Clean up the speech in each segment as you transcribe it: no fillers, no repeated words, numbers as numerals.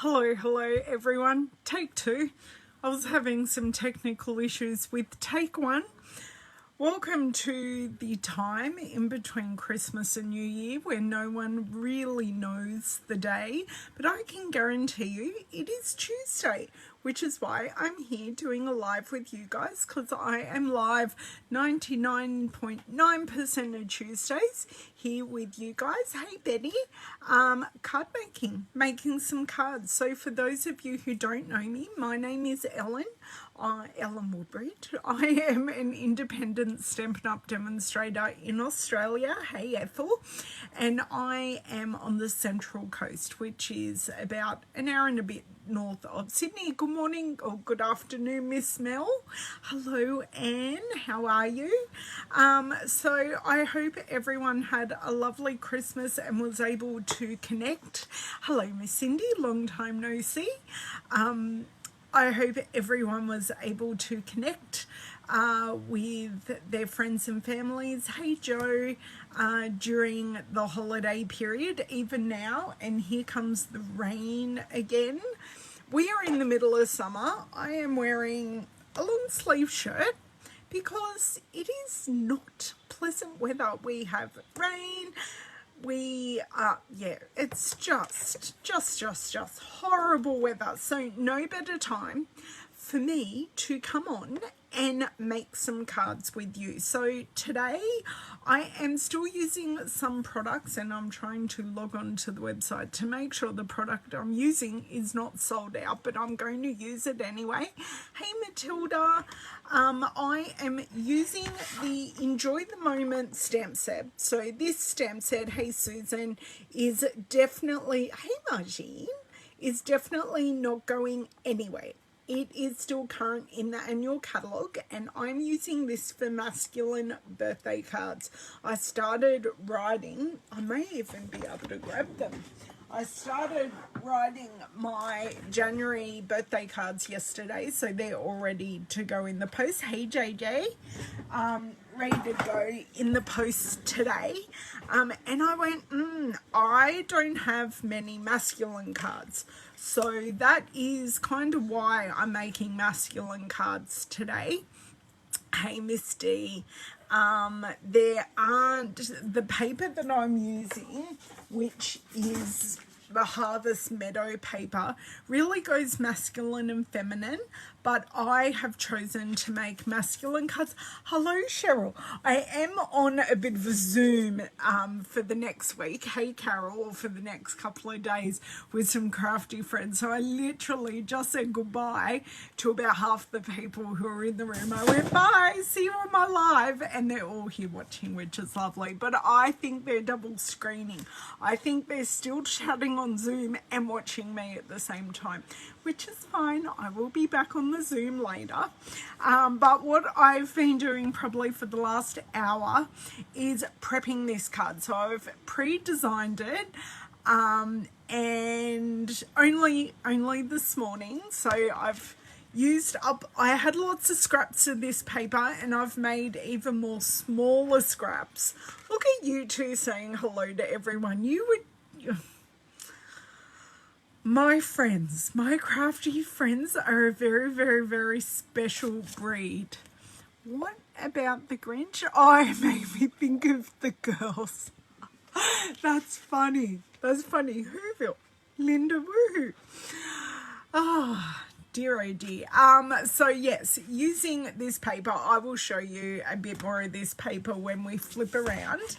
Hello everyone. Take two. I was having some technical issues with take one. Welcome to the time in between Christmas and New Year where no one really knows the day, but I can guarantee you it is Tuesday, which is why I'm here doing a live with you guys, because I am live 99.9% of Tuesdays here with you guys. Hey Betty, card making some cards. So for those of you who don't know me, my name is Ellen Woodbridge. I am an independent Stampin' Up demonstrator in Australia. Hey Ethel. And I am on the Central Coast, which is about an hour and a bit north of Sydney. Good morning or good afternoon, Miss Mel. Hello Anne, how are you? So I hope everyone had a lovely Christmas and was able to connect. Hello Miss Cindy, long time no see. I hope everyone was able to connect with their friends and families. Hey Joe, during the holiday period, even now, and here comes the rain again. We are in the middle of summer. I am wearing a long sleeve shirt because it is not pleasant weather. We have rain. It's just horrible weather. So no better time for me to come on and make some cards with you. So today I am still using some products, and I'm trying to log on to the website to make sure the product I'm using is not sold out, but I'm going to use it anyway. Hey Matilda, I am using the Enjoy the Moment stamp set. So this stamp set, hey Susan, is definitely, hey Margine, is definitely not going anywhere. It is still current in the annual catalogue, and I'm using this for masculine birthday cards. I started writing, I may even be able to grab them. I started writing my January birthday cards yesterday, so they're all ready to go in the post. Hey JJ, ready to go in the post today. And I went, I don't have many masculine cards. So that is kind of why I'm making masculine cards today. Hey Miss D, there aren't, the paper that I'm using, which is the Harvest Meadow paper, really goes masculine and feminine, but I have chosen to make masculine cards. Hello Cheryl, I am on a bit of a Zoom for the next week, hey Carol, or for the next couple of days with some crafty friends. So I literally just said goodbye to about half the people who are in the room. I went, bye, see you on my live, and they're all here watching, which is lovely. But I think they're double screening. I think they're still chatting on Zoom and watching me at the same time, which is fine. I will be back on the Zoom later. But what I've been doing probably for the last hour is prepping this card. So I've pre-designed it and only this morning. So I've used up, I had lots of scraps of this paper, and I've made even more smaller scraps. Look at you two saying hello to everyone. You would, my friends, my crafty friends are a very special breed. What about the Grinch? Oh, it made me think of the girls. That's funny. That's funny. Whoville, Linda Woohoo. Oh, dear oh dear. So yes, using this paper, I will show you a bit more of this paper when we flip around.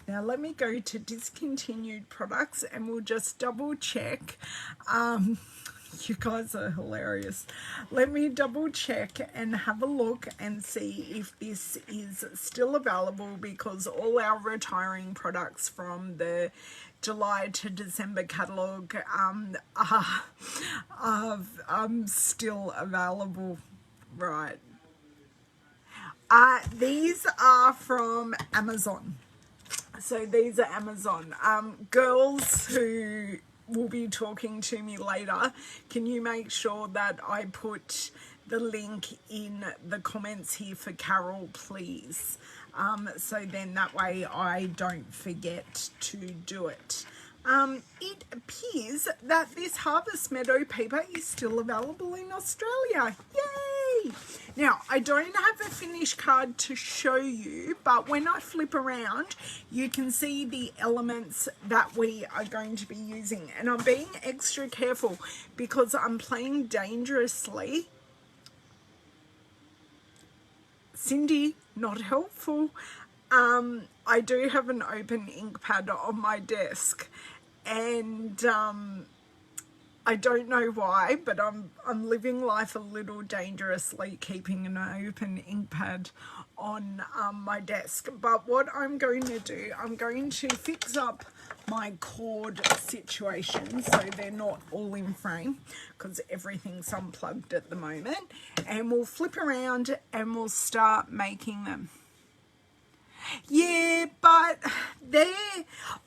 Now let me go to discontinued products and we'll just double check. You guys are hilarious. Let me double check and have a look and see if this is still available, because all our retiring products from the July to December catalogue are still available. Right. These are from Amazon. So these are Amazon. Girls who will be talking to me later, can you make sure that I put the link in the comments here for Carol, please? So then that way I don't forget to do it. It appears that this Harvest Meadow paper is still available in Australia. Yay! Now, I don't have a finished card to show you, but when I flip around, you can see the elements that we are going to be using. And I'm being extra careful because I'm playing dangerously. Cindy, not helpful. I do have an open ink pad on my desk, and I don't know why, but I'm living life a little dangerously, keeping an open ink pad on my desk. But what I'm going to do, I'm going to fix up my cord situation so they're not all in frame, because everything's unplugged at the moment, and we'll flip around and we'll start making them. Yeah, but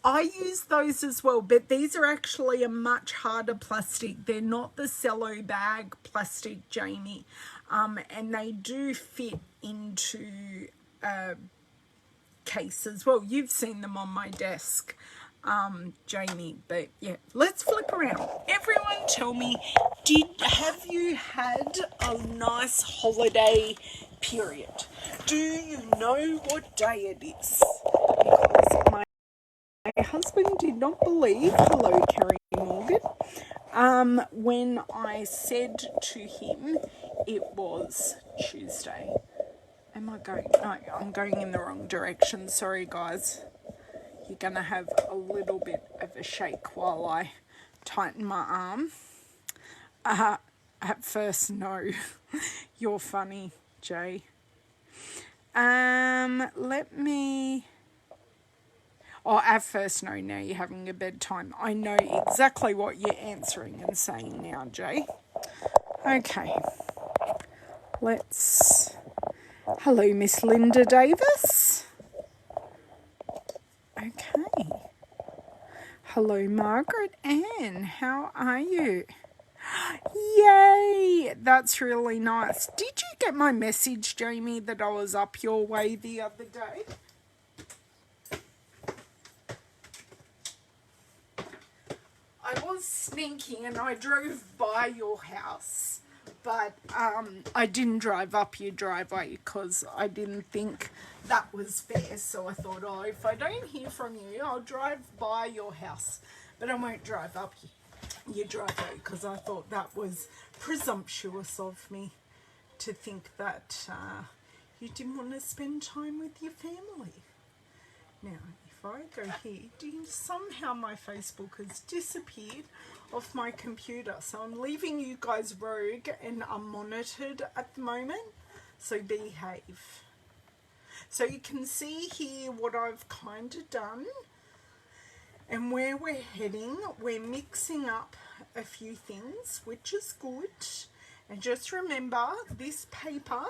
I use those as well, but these are actually a much harder plastic. They're not the cello bag plastic, Jamie, and they do fit into a case as well. You've seen them on my desk, Jamie, but yeah, let's flip around. Everyone tell me, have you had a nice holiday period? Do you know what day it is? Because my husband did not believe, hello Kerry Morgan, when I said to him it was Tuesday. Am I going? No, I'm going in the wrong direction. Sorry guys. You're going to have a little bit of a shake while I tighten my arm. At first, no. You're funny, Jay. Let me... Oh, at first, no, now you're having a bedtime. I know exactly what you're answering and saying now, Jay. Okay. Let's... Hello, Miss Linda Davis. Okay. Hello, Margaret Ann. How are you? Yay! That's really nice. Did you get my message, Jamie, that I was up your way the other day? I was sneaking and I drove by your house, but I didn't drive up your driveway because I didn't think that was fair. So I thought, oh, if I don't hear from you, I'll drive by your house, but I won't drive up your driveway because I thought that was presumptuous of me to think that you didn't want to spend time with your family. Now, if I go here, somehow my Facebook has disappeared off my computer. So I'm leaving you guys rogue and unmonitored at the moment. So behave. So you can see here what I've kind of done and where we're heading. We're mixing up a few things, which is good. And just remember, this paper...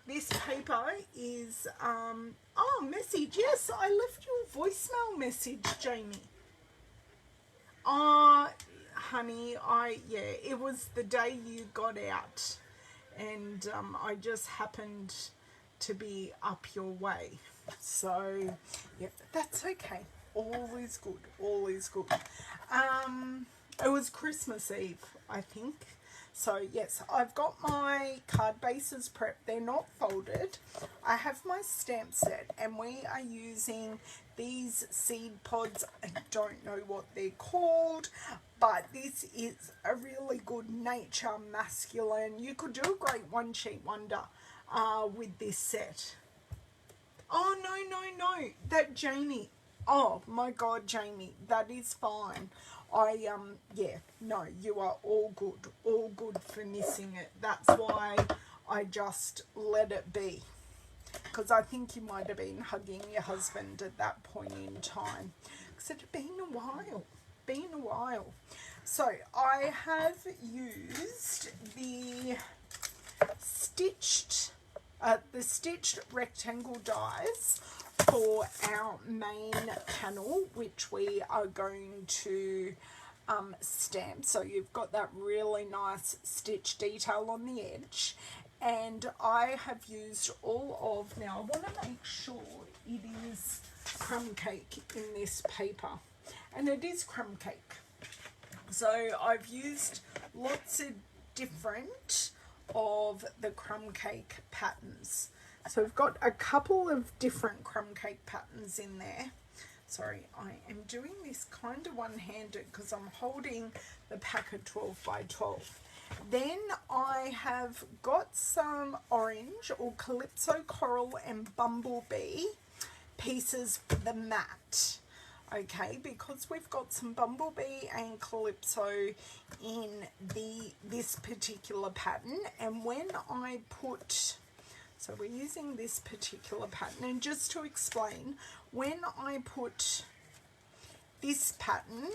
This paper is, oh, message. Yes, I left you a voicemail message, Jamie. Honey, yeah, it was the day you got out. And I just happened to be up your way. So, yeah, that's okay. All is good. All is good. It was Christmas Eve, I think. So yes, I've got my card bases prepped. They're not folded. I have my stamp set and we are using these seed pods. I don't know what they're called, but this is a really good nature masculine. You could do a great one sheet wonder with this set. Oh, no. That Jamie. Oh my God, Jamie, that is fine. Yeah, no, you are all good for missing it. That's why I just let it be. Because I think you might have been hugging your husband at that point in time. Because it had been a while. So I have used the stitched rectangle dies for our main panel, which we are going to stamp. So you've got that really nice stitch detail on the edge, and I have used all of, now I want to make sure it is crumb cake in this paper, and it is crumb cake. So I've used lots of different of the crumb cake patterns. So we've got a couple of different crumb cake patterns in there. Sorry, I am doing this kind of one-handed because I'm holding the pack of 12 by 12. Then I have got some orange or Calypso Coral and Bumblebee pieces for the mat. Okay, because we've got some Bumblebee and Calypso in this particular pattern, and when I put, so we're using this particular pattern, and just to explain, when I put this pattern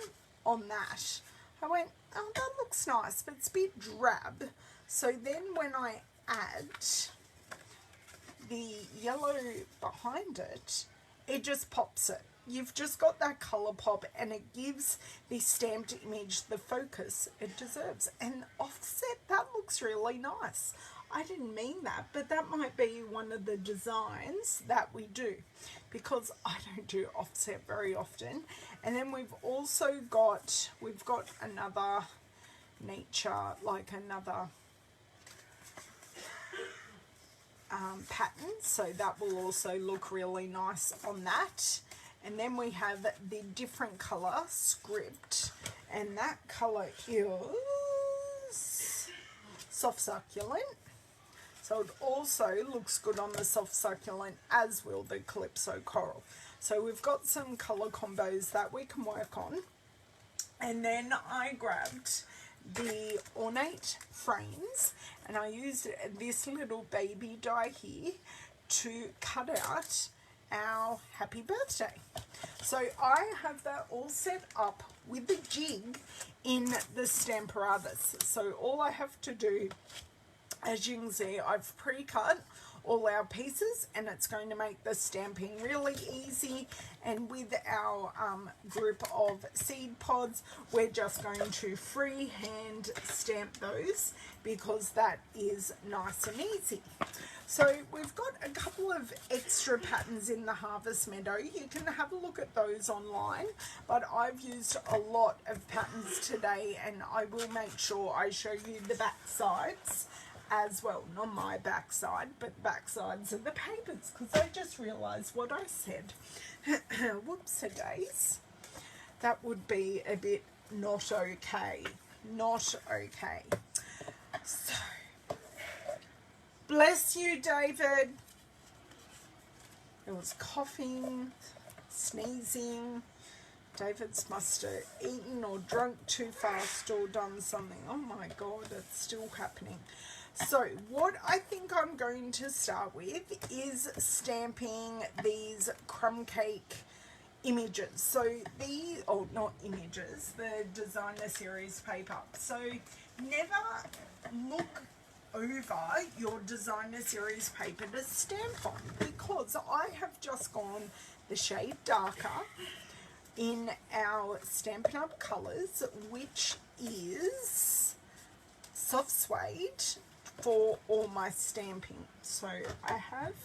on that, I went, oh, that looks nice, but it's a bit drab. So then when I add the yellow behind it, it just pops it. You've just got that colour pop, and it gives the stamped image the focus it deserves. And offset, that looks really nice. I didn't mean that, but that might be one of the designs that we do, because I don't do offset very often. And then we've also got, another nature, like another pattern, so that will also look really nice on that. And then we have the different colour script, and that colour is soft succulent. So it also looks good on the soft succulent, as will the Calypso Coral. So we've got some colour combos that we can work on. And then I grabbed the ornate frames, and I used this little baby die here to cut out our happy birthday. So I have that all set up with the jig in the Stamparatus. So all I have to do, as you can see, I've pre-cut all our pieces, and it's going to make the stamping really easy. And with our group of seed pods, we're just going to freehand stamp those, because that is nice and easy. So we've got a couple of extra patterns in the Harvest Meadow. You can have a look at those online, but I've used a lot of patterns today, and I will make sure I show you the back sides as well. Not my backside, but the back sides of the papers, because I just realised what I said. Whoops-a-days. That would be a bit not okay. Not okay. So, bless you, David. It was coughing, sneezing. David's must have eaten or drunk too fast or done something. Oh my God, it's still happening. So what I think I'm going to start with is stamping these crumb cake images. So these, oh, not images, the designer series paper. So never look over your designer series paper to stamp on, because I have just gone the shade darker in our Stampin' Up colours, which is soft suede, for all my stamping. So I have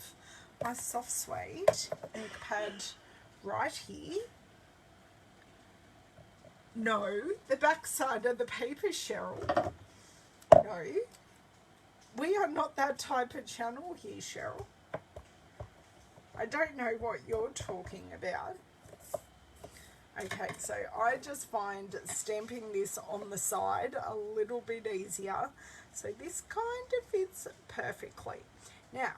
my soft suede ink pad right here. No, the back side of the paper, Cheryl. No, we are not that type of channel here, Cheryl. I don't know what you're talking about. Okay, so I just find stamping this on the side a little bit easier. So this kind of fits perfectly. Now,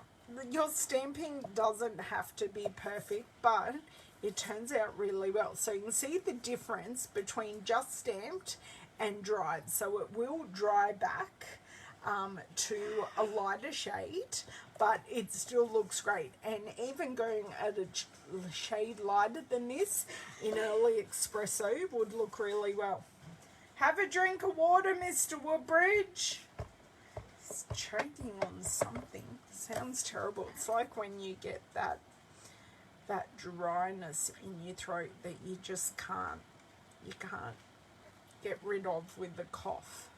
your stamping doesn't have to be perfect, but it turns out really well. So you can see the difference between just stamped and dried. So it will dry back to a lighter shade, but it still looks great. And even going at a shade lighter than this in early espresso would look really well. Have a drink of water, Mr. Woodbridge. He's choking on something. Sounds terrible. It's like when you get that dryness in your throat that you just can't get rid of with the cough.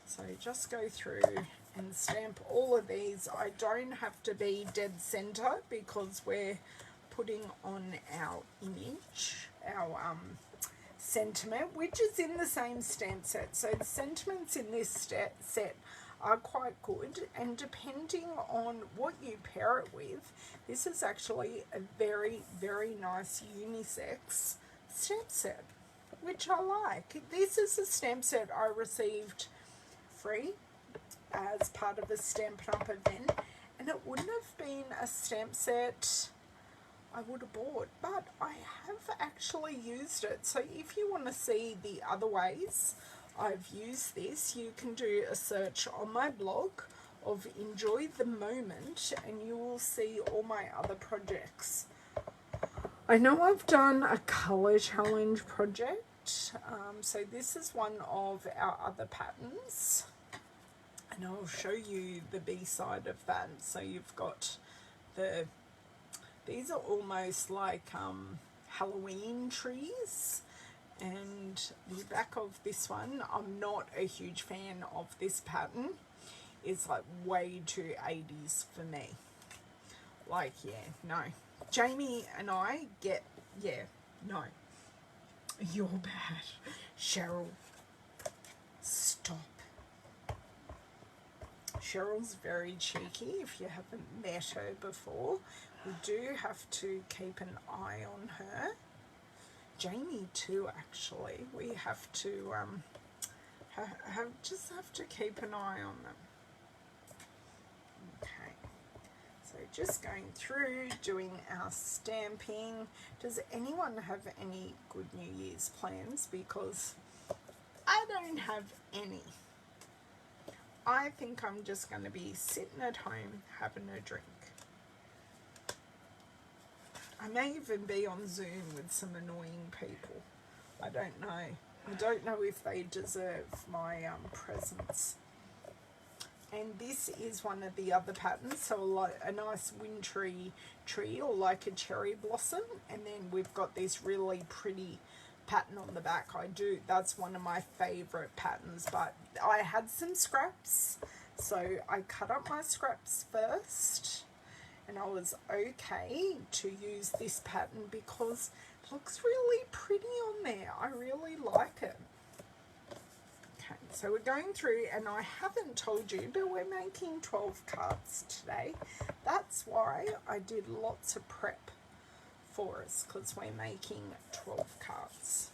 So just go through and stamp all of these. I don't have to be dead center because we're putting on our image, our sentiment, which is in the same stamp set. So the sentiments in this set are quite good, and depending on what you pair it with, this is actually a very, very nice unisex stamp set, which I like. This is a stamp set I received free as part of a Stampin' Up event, and it wouldn't have been a stamp set I would have bought, but I have actually used it. So if you want to see the other ways I've used this, you can do a search on my blog of Enjoy the Moment, and you will see all my other projects. I know I've done a colour challenge project, so this is one of our other patterns, and I'll show you the B-side of that. So you've got these are almost like Halloween trees, and the back of this one, I'm not a huge fan of this pattern. It's like way too 80s for me. Like, yeah, no. Jamie and I get, yeah, no. You're bad. Cheryl, stop. Cheryl's very cheeky. If you haven't met her before, we do have to keep an eye on her. Jamie too, actually. We have to just have to keep an eye on them. Okay, so just going through doing our stamping. Does anyone have any good New Year's plans? Because I don't have any. I think I'm just going to be sitting at home having a drink. I may even be on Zoom with some annoying people. I don't know. I don't know if they deserve my presence. And this is one of the other patterns, so like a nice wintry tree or like a cherry blossom, and then we've got this really pretty pattern on the back. That's one of my favorite patterns, but I had some scraps, so I cut up my scraps first, and I was okay to use this pattern because it looks really pretty on there. I really like it. Okay, so we're going through, and I haven't told you, but we're making 12 cards today. That's why I did lots of prep for us, because we're making 12 cards.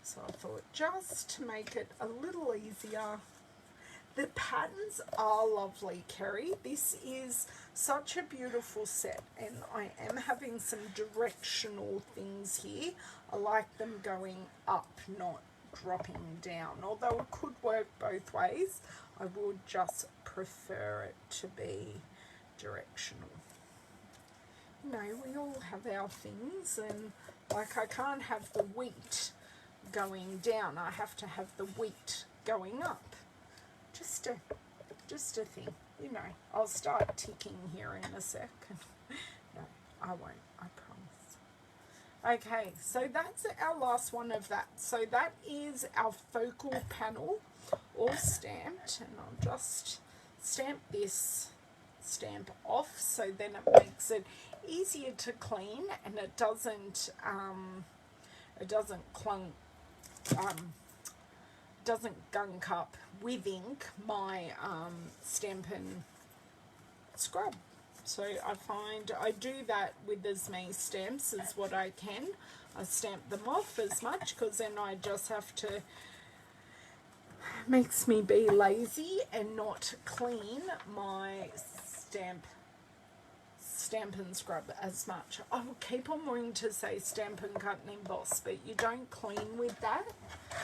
So I thought, just to make it a little easier. The patterns are lovely, Kerry. This is such a beautiful set, and I am having some directional things here. I like them going up, not dropping down. Although it could work both ways, I would just prefer it to be directional. You know, we all have our things, and like I can't have the wheat going down. I have to have the wheat going up. Just a thing, you know. I'll start ticking here in a second. No, I won't, I promise. Okay, so that's our last one of that. So that is our focal panel all stamped, and I'll just stamp this stamp off, so then it makes it easier to clean, and it doesn't doesn't gunk up with ink my Stampin' scrub. So I find I do that with as many stamps as what I can. I stamp them off as much, because then I just have to, makes me be lazy and not clean my Stampin' scrub as much. I will keep on wanting to say Stampin' Cut and Emboss, but you don't clean with that,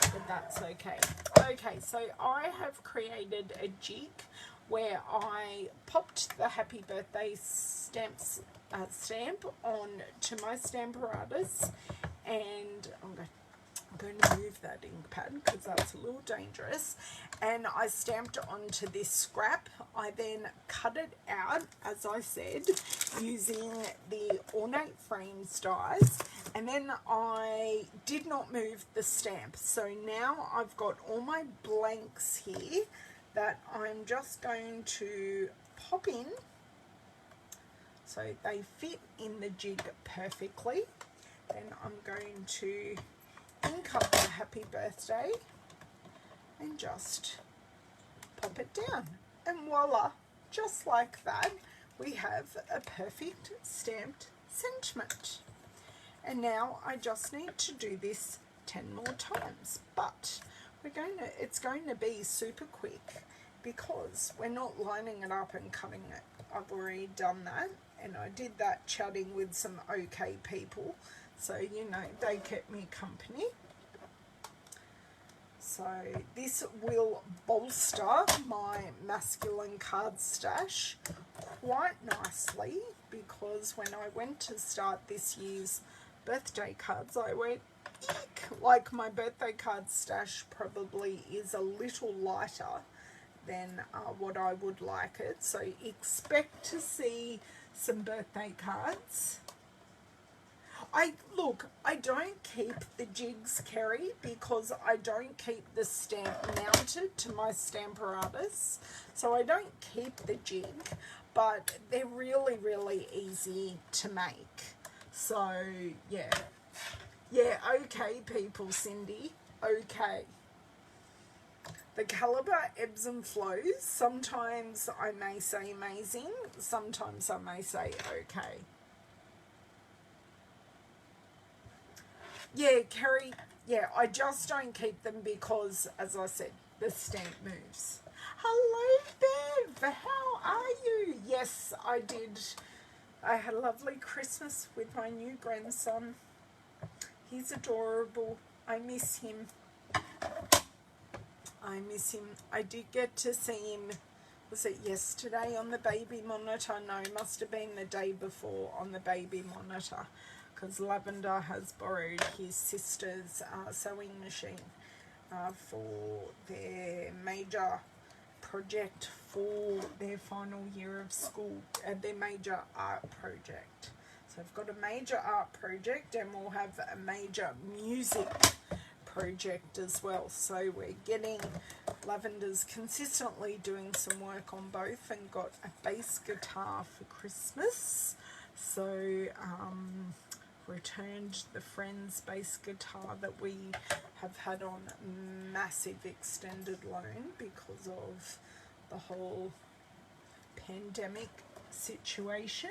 but that's okay. Okay, so I have created a jig where I popped the Happy Birthday stamp on to my Stamparatus, and I'm going to move that ink pad because that's a little dangerous, and I stamped onto this scrap. I then cut it out, as I said, using the Ornate Frames dies, and then I did not move the stamp. So now I've got all my blanks here that I'm just going to pop in. so they fit in the jig perfectly. Then I'm going to ink up the happy birthday and just pop it down, and voila, just like that, we have a perfect stamped sentiment. And now I just need to do this 10 more times, but it's going to be super quick because we're not lining it up and cutting it. I've already done that, and I did that chatting with some okay people, so you know, they kept me company. So this will bolster my masculine card stash quite nicely, because when I went to start this year's birthday cards, I went, eek! Like, my birthday card stash probably is a little lighter than what I would like it. So expect to see some birthday cards. I don't keep the jigs, Kerry, because I don't keep the stamp mounted to my Stamparatus, so I don't keep the jig, but they're really, really easy to make. So yeah, okay people, Cindy, okay. The calibre ebbs and flows. Sometimes I may say amazing, sometimes I may say okay. Yeah, Kerry, yeah, I just don't keep them because, as I said, the stamp moves. Hello, Bev, how are you? Yes, I did. I had a lovely Christmas with my new grandson. He's adorable. I miss him. I did get to see him, was it yesterday on the baby monitor? No, must have been the day before on the baby monitor, because Lavender has borrowed his sister's sewing machine for their major project for their final year of school, their major art project. So I've got a major art project, and we'll have a major music project as well. So we're getting, Lavender's consistently doing some work on both, and got a bass guitar for Christmas. So returned the Friends bass guitar that we have had on massive extended loan because of the whole pandemic situation.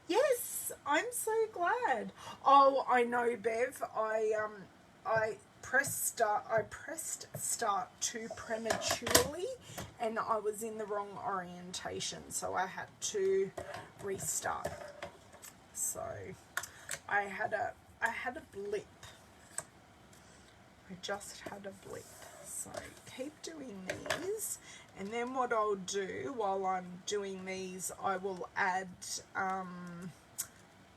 Yes, I'm so glad. Oh, I know, Bev. I pressed start too prematurely, and I was in the wrong orientation, so I had to restart. So I had a blip. I just had a blip. So keep doing these, and then what I'll do while I'm doing these, I will add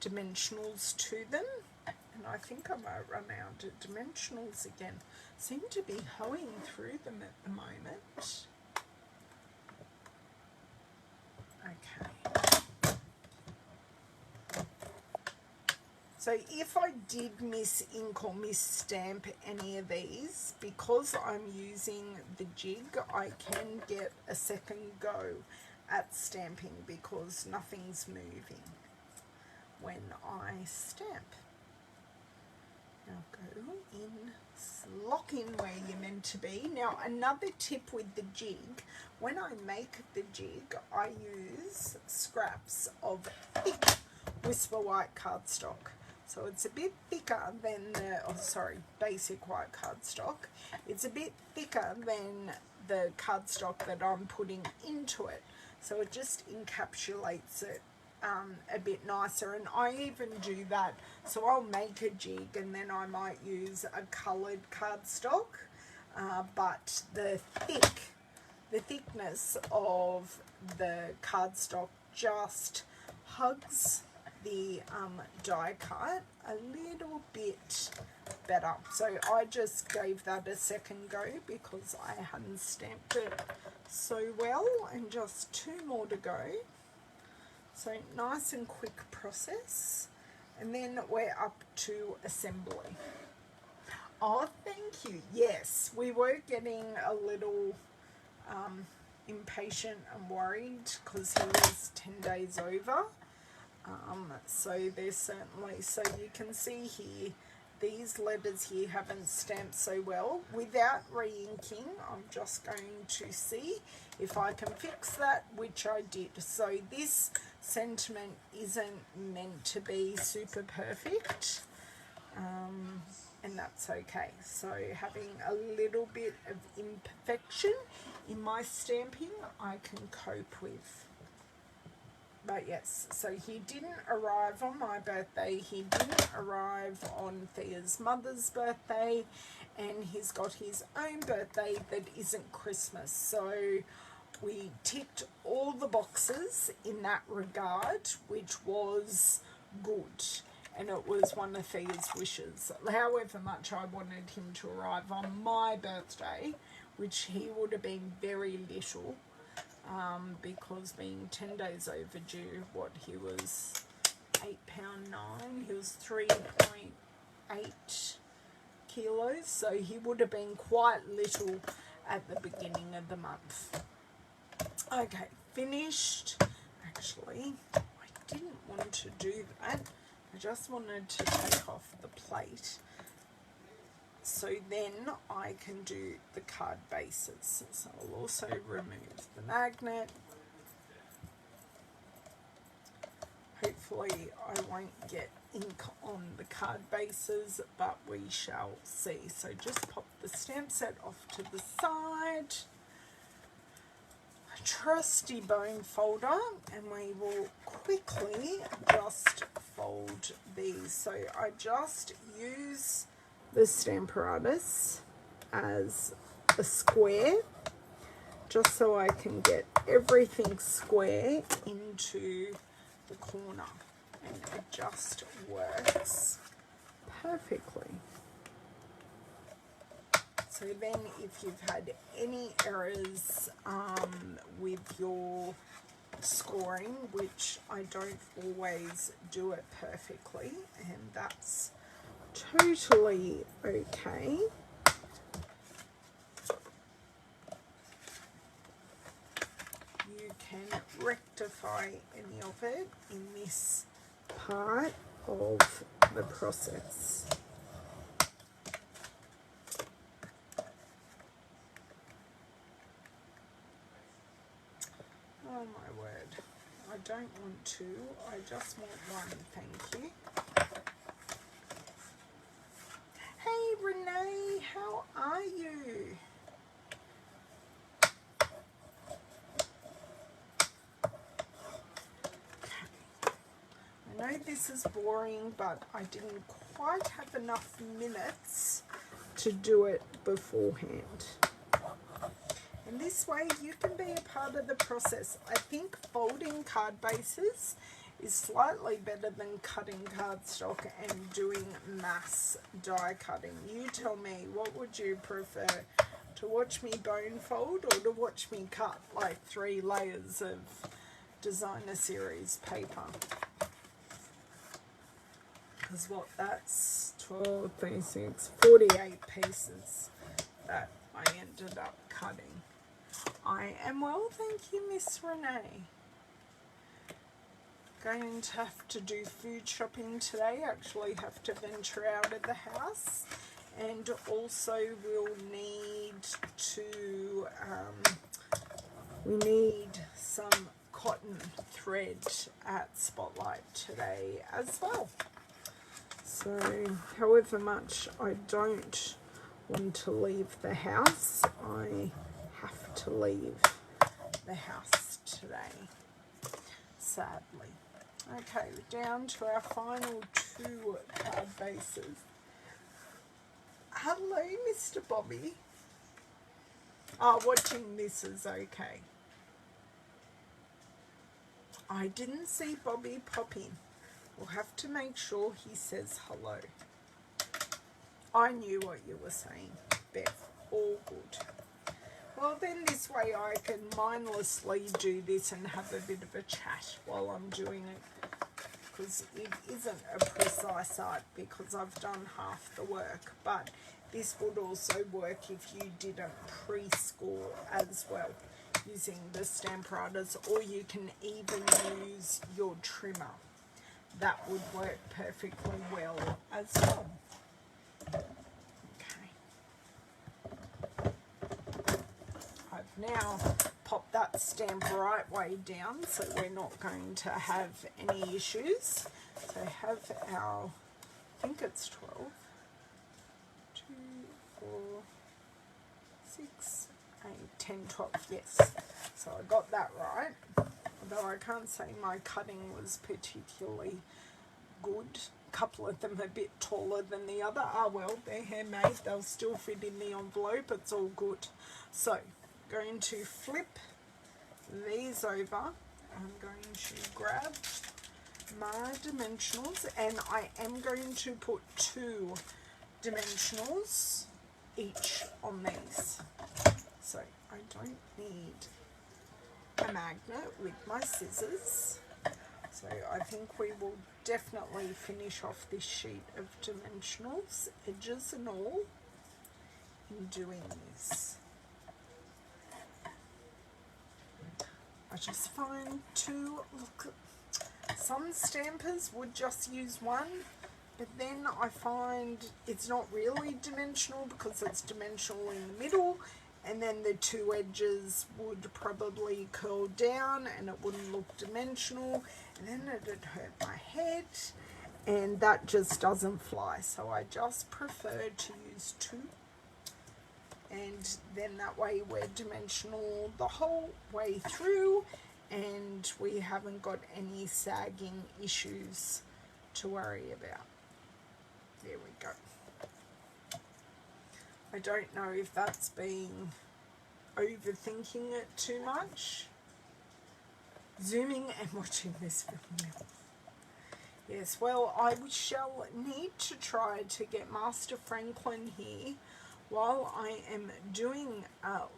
dimensionals to them. And I think I might run out of dimensionals again. Seem to be hoeing through them at the moment. Okay. So if I did miss ink or miss stamp any of these, because I'm using the jig, I can get a second go at stamping because nothing's moving when I stamp. Now go in, lock in where you're meant to be. Now another tip with the jig, when I make the jig, I use scraps of thick Whisper White cardstock. So it's a bit thicker than the, basic white cardstock. It's a bit thicker than the cardstock that I'm putting into it. So it just encapsulates it a bit nicer, and I even do that. So I'll make a jig and then I might use a coloured cardstock, but the thickness of the cardstock just hugs the die cut a little bit better. So I just gave that a second go because I hadn't stamped it so well, and just 2 more to go. So nice and quick process, and then we're up to assembly. Oh, thank you. Yes, we were getting a little impatient and worried because he was 10 days over, So there's certainly, so you can see here, these letters here haven't stamped so well. Without re-inking, I'm just going to see if I can fix that, which I did. So this sentiment isn't meant to be super perfect, and that's okay. So having a little bit of imperfection in my stamping, I can cope with. But yes, so he didn't arrive on my birthday, he didn't arrive on Thea's mother's birthday, and he's got his own birthday that isn't Christmas. So we ticked all the boxes in that regard, which was good. And it was one of Thea's wishes. However much I wanted him to arrive on my birthday, which he would have been very little. Because being 10 days overdue, what, he was £8.9, he was 3.8 kilos, so he would have been quite little at the beginning of the month. Okay, finished. Actually, I didn't want to do that. I just wanted to take off the plate, so then I can do the card bases. So I'll also remove the magnet. Hopefully I won't get ink on the card bases, but we shall see. So just pop the stamp set off to the side. A trusty bone folder, and we will quickly just fold these. So I just use the Stamparatus as a square, just so I can get everything square into the corner, and it just works perfectly. So then if you've had any errors with your scoring, which I don't always do it perfectly, and that's totally okay. You can rectify any of it in this part of the process. Oh my word, I don't want to, I just want one, thank you. Hey Renee, how are you? I know this is boring, but I didn't quite have enough minutes to do it beforehand. And this way you can be a part of the process. I think folding card bases is slightly better than cutting cardstock and doing mass die cutting. You tell me, what would you prefer? To watch me bone fold or to watch me cut like 3 layers of designer series paper? Because what, that's 12, 36, 48 pieces that I ended up cutting. I am well, thank you, Miss Renee. Going to have to do food shopping today. Actually have to venture out of the house, and also we'll need to we need some cotton thread at Spotlight today as well. So however much I don't want to leave the house, I have to leave the house today, sadly. Okay, down to our final 2 card bases. Hello, Mr. Bobby. Oh, watching this is okay. I didn't see Bobby pop in. We'll have to make sure he says hello. I knew what you were saying, Beth. All good. Well, then this way I can mindlessly do this and have a bit of a chat while I'm doing it, because it isn't a precise art because I've done half the work, but this would also work if you didn't pre-score as well using the Stamparatus, or you can even use your trimmer. that would work perfectly well as well. Okay. I've now popped that stamp right way down, so we're not going to have any issues. So have our, I think it's 12, 2, 4, 6, 8, 10, 12, yes. So I got that right, although I can't say my cutting was particularly good. A couple of them a bit taller than the other. Ah well, they're handmade, they'll still fit in the envelope, it's all good. So, going to flip these over. I'm going to grab my dimensionals, and I am going to put 2 dimensionals each on these. So I don't need a magnet with my scissors. So I think we will definitely finish off this sheet of dimensionals, edges and all, in doing this. I just find some stampers would just use one, but then I find it's not really dimensional because it's dimensional in the middle, and then the 2 edges would probably curl down and it wouldn't look dimensional, and then it'd hurt my head, and that just doesn't fly. So I just prefer to use 2, and then that way we're dimensional the whole way through, and we haven't got any sagging issues to worry about. There we go. I don't know if that's being overthinking it too much. Zooming and watching this film now. Yes, well, I shall need to try to get Master Franklin here while I am doing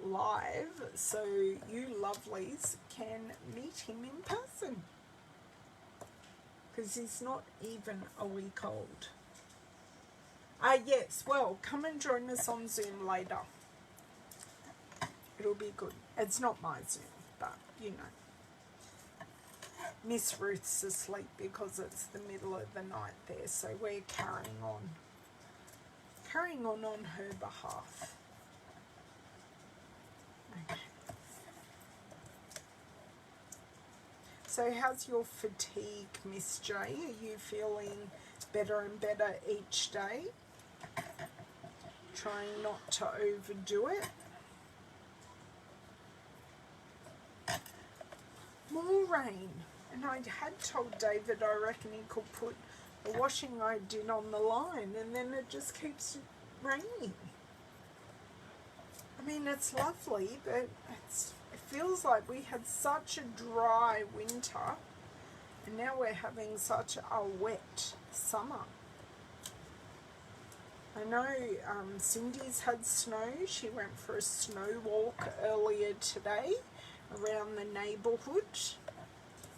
live, so you lovelies can meet him in person, because he's not even a week old. Yes, well, come and join us on Zoom later. It'll be good. It's not my Zoom, but you know. Miss Ruth's asleep because it's the middle of the night there, so we're carrying on her behalf. Okay. So how's your fatigue, Miss J? Are you feeling better and better each day? Trying not to overdo it. More rain. And I had told David I reckon he could put the washing I did on the line, and then it just keeps raining. I mean, it's lovely, but it feels like we had such a dry winter, and now we're having such a wet summer. I know Cindy's had snow. She went for a snow walk earlier today around the neighbourhood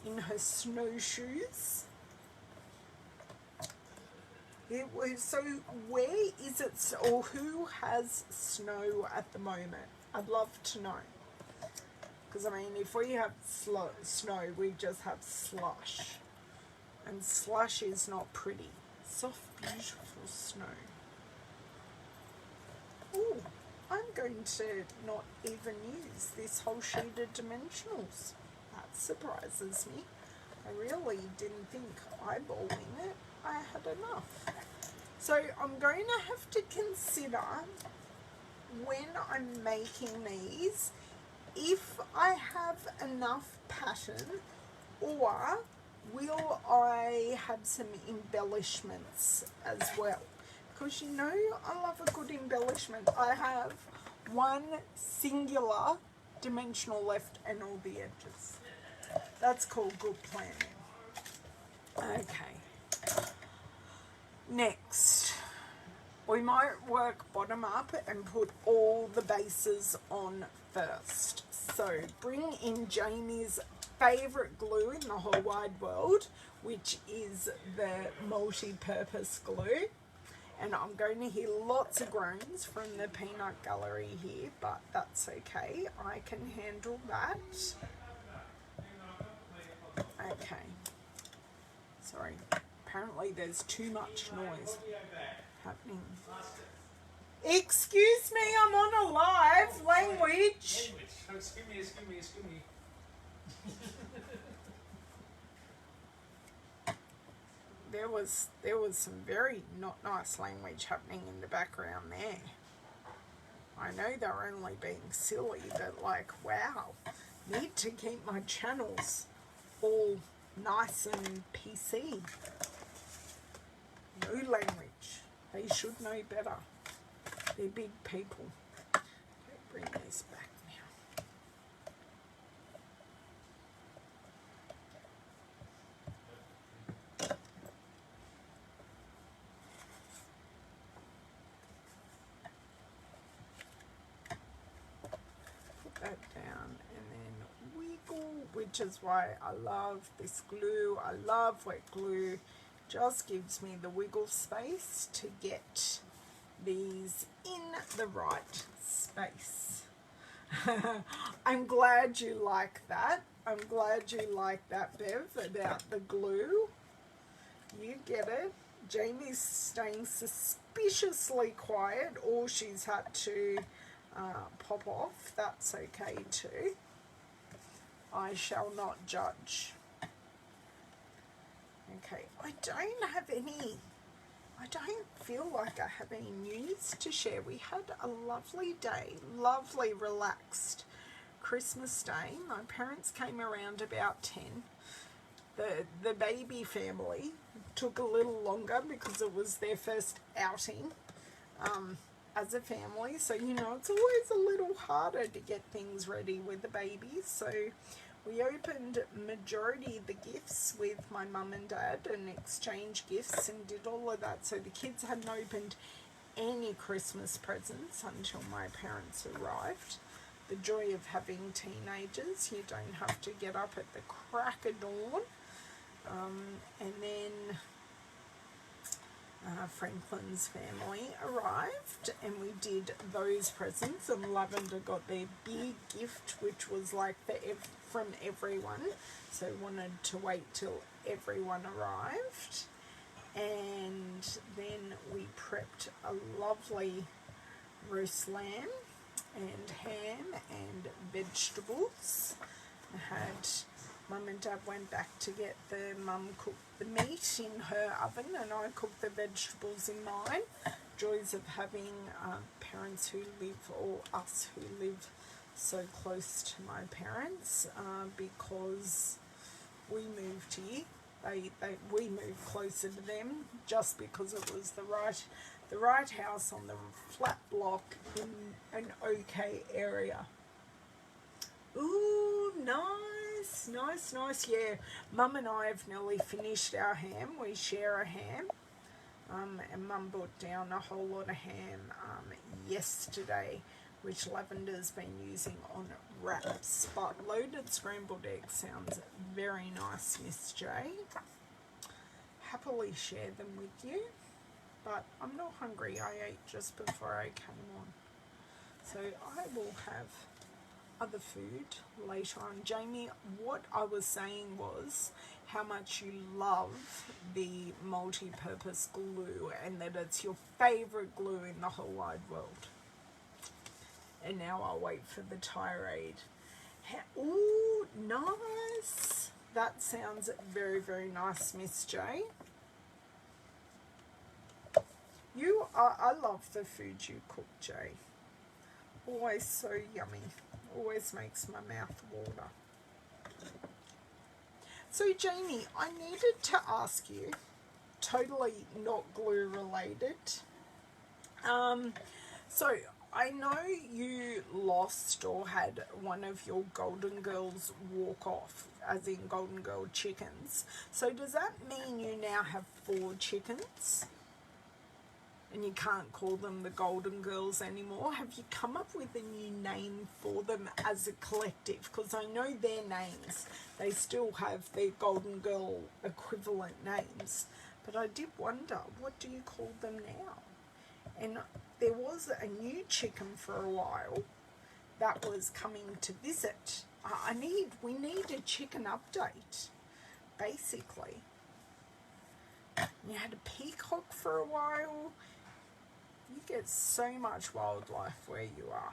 in her snowshoes. It was, so where is it, or who has snow at the moment? I'd love to know. Because, I mean, if we have snow, we just have slush. And slush is not pretty. Soft, beautiful snow. Ooh, I'm going to not even use this whole sheet of dimensionals. That surprises me. I really didn't think eyeballing it. I had enough. So I'm going to have to consider when I'm making these if I have enough pattern, or will I have some embellishments as well? Because you know I love a good embellishment. I have one singular dimensional left and all the edges. That's called good planning. Okay. Next, we might work bottom up and put all the bases on first. So bring in Jamie's favourite glue in the whole wide world, which is the multi-purpose glue. And I'm going to hear lots of groans from the peanut gallery here, but that's okay. I can handle that. Okay. Sorry, apparently there's too much noise happening. Excuse me, I'm on a live language. Excuse me. There was some very not nice language happening in the background there. I know they're only being silly, but like, wow, need to keep my channels all nice and PC. No language. They should know better. They're big people. Okay, bring this back now. Put that down and then wiggle, which is why I love this glue. I love wet glue. Just gives me the wiggle space to get these in the right space. I'm glad you like that. I'm glad you like that, Bev, about the glue. You get it. Jamie's staying suspiciously quiet, or she's had to pop off. That's okay too. I shall not judge. Okay, I don't feel like I have any news to share. We had a lovely day, lovely relaxed Christmas Day. My parents came around about 10. The baby family took a little longer because it was their first outing as a family. So, you know, it's always a little harder to get things ready with the babies. So we opened majority of the gifts with my mum and dad and exchanged gifts and did all of that. So the kids hadn't opened any Christmas presents until my parents arrived. The joy of having teenagers. You don't have to get up at the crack of dawn. And then Franklin's family arrived and we did those presents, and Lavender got their big gift, which was like from everyone, so wanted to wait till everyone arrived. And then we prepped a lovely roast lamb and ham and vegetables. I had Mum and Dad went back to get Mum cooked the meat in her oven and I cooked the vegetables in mine. Joys of having parents who live, or us who live so close to my parents, because we moved here. We moved closer to them just because it was the right house on the flat block in an okay area. Ooh, nice. Yeah, Mum and I have nearly finished our ham. We share a ham. And Mum brought down a whole lot of ham yesterday, which Lavender's been using on wraps. But loaded scrambled eggs sounds very nice, Miss J. Happily share them with you. But I'm not hungry. I ate just before I came on. So I will have other food later on. Jamie, what I was saying was how much you love the multi-purpose glue and that it's your favorite glue in the whole wide world. And now I'll wait for the tirade. Ooh, nice. That sounds very, very nice, Miss J. I love the food you cook, Jay. Always so yummy. Always makes my mouth water. So Jamie, I needed to ask you, totally not glue related. So I know you lost or had one of your Golden Girls walk off, as in Golden Girl chickens. So does that mean you now have 4 chickens? And you can't call them the Golden Girls anymore? Have you come up with a new name for them as a collective? Because I know their names. They still have their Golden Girl equivalent names. But I did wonder, what do you call them now? And there was a new chicken for a while that was coming to visit. We need a chicken update, basically. You had a peacock for a while. You get so much wildlife where you are.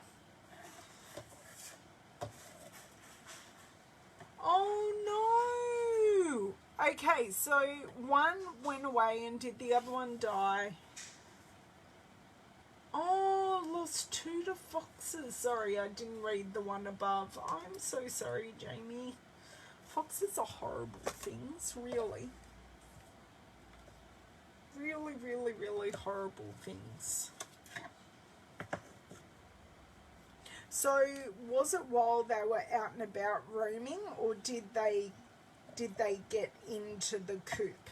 Oh no! Okay, so one went away and did the other one die? Oh, lost 2 to foxes. Sorry, I didn't read the one above. I'm so sorry, Jamie. Foxes are horrible things, really. Really, really, really horrible things. So, was it while they were out and about roaming, or did they get into the coop?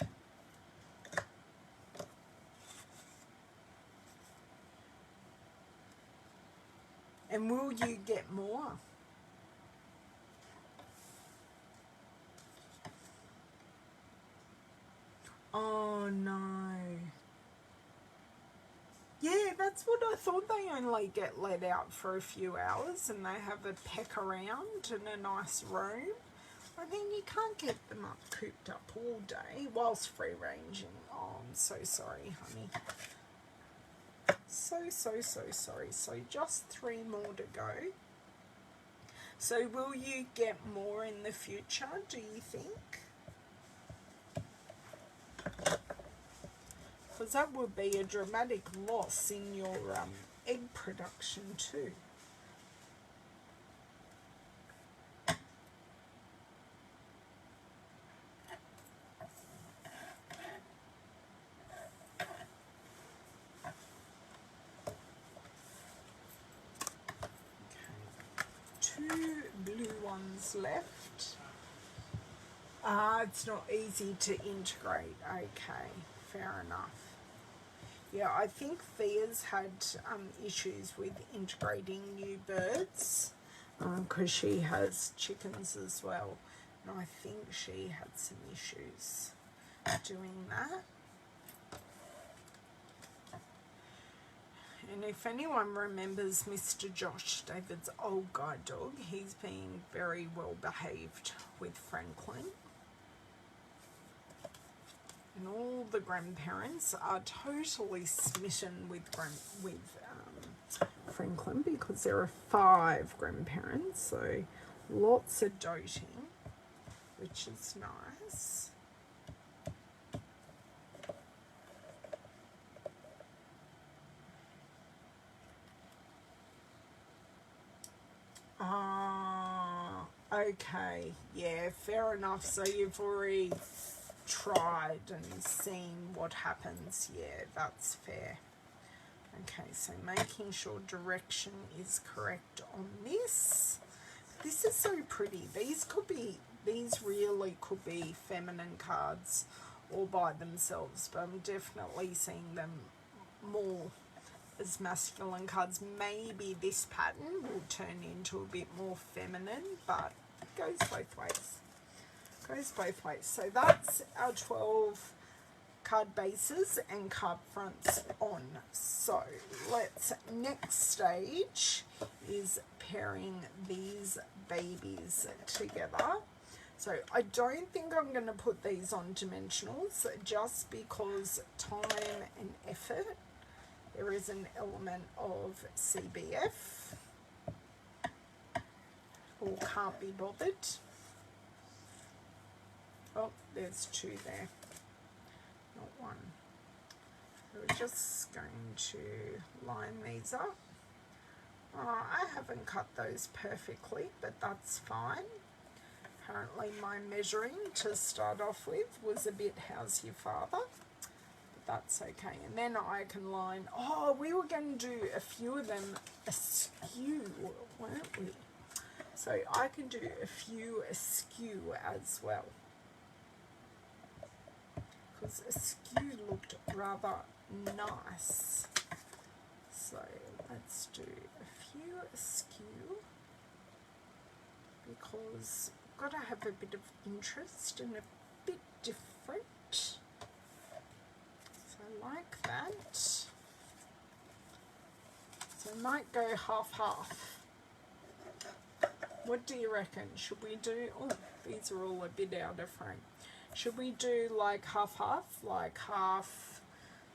And will you get more? Oh no. Yeah, that's what I thought. They only get let out for a few hours and they have a peck around and a nice roam. I mean, you can't get them up cooped up all day whilst free ranging. Oh, I'm so sorry, honey. So sorry. So just 3 more to go. So will you get more in the future, do you think? Because that would be a dramatic loss in your egg production too. Okay. 2 blue ones left. It's not easy to integrate. Okay, fair enough. Yeah, I think Fia's had issues with integrating new birds because she has chickens as well. And I think she had some issues doing that. And if anyone remembers Mr. Josh, David's old guide dog, he's been very well behaved with Franklin. And all the grandparents are totally smitten with Franklin because there are 5 grandparents, so lots of doting, which is nice. Okay, yeah, fair enough. So you've already tried and seen what happens. Yeah, that's fair. Okay, so making sure direction is correct on this. This is so pretty. These really could be feminine cards all by themselves, but I'm definitely seeing them more as masculine cards. Maybe this pattern will turn into a bit more feminine, but it goes both ways. So that's our 12 card bases and card fronts on. So next stage is pairing these babies together. So I don't think I'm going to put these on dimensionals just because time and effort. There is an element of CBF or can't be bothered. Oh, there's 2 there, not 1. We're just going to line these up. I haven't cut those perfectly, but that's fine. Apparently my measuring to start off with was a bit how's your father, but that's okay. And then I can line, we were going to do a few of them askew, weren't we? So I can do a few askew as well, because askew looked rather nice. So let's do a few askew because I've got to have a bit of interest and a bit different. So like that. So I might go half-half. What do you reckon? Should we do... Oh, these are all a bit out of frame. Should we do like half-half, like half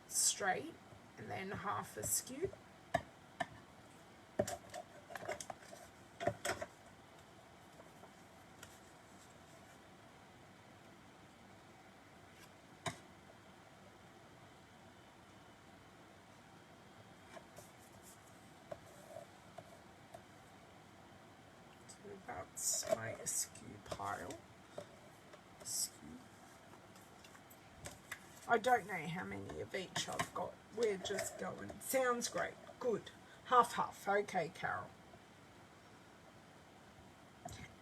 straight and then half askew? So that's my askew pile. Askew. I don't know how many of each I've got. We're just going. Sounds great. Good. Half-half. Okay, Carol.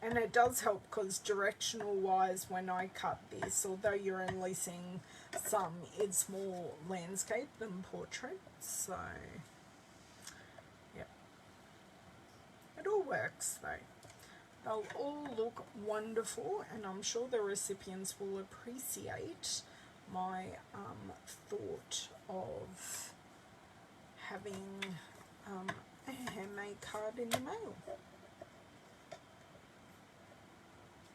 And it does help because directional wise when I cut this, although you're only seeing some, it's more landscape than portrait. So, yeah. It all works though. They'll all look wonderful and I'm sure the recipients will appreciate my thought of having a handmade card in the mail.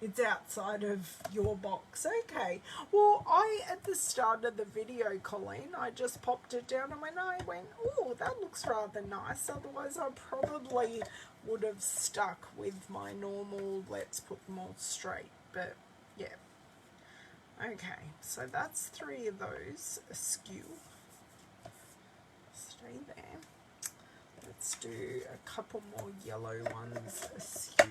It's outside of your box. Okay. Well, at the start of the video, Colleen, I just popped it down and when I went, oh, that looks rather nice. Otherwise, I probably would have stuck with my normal, let's put them all straight. But, yeah. Okay. So that's 3 of those askew. Stay there. Let's do a couple more yellow ones askew.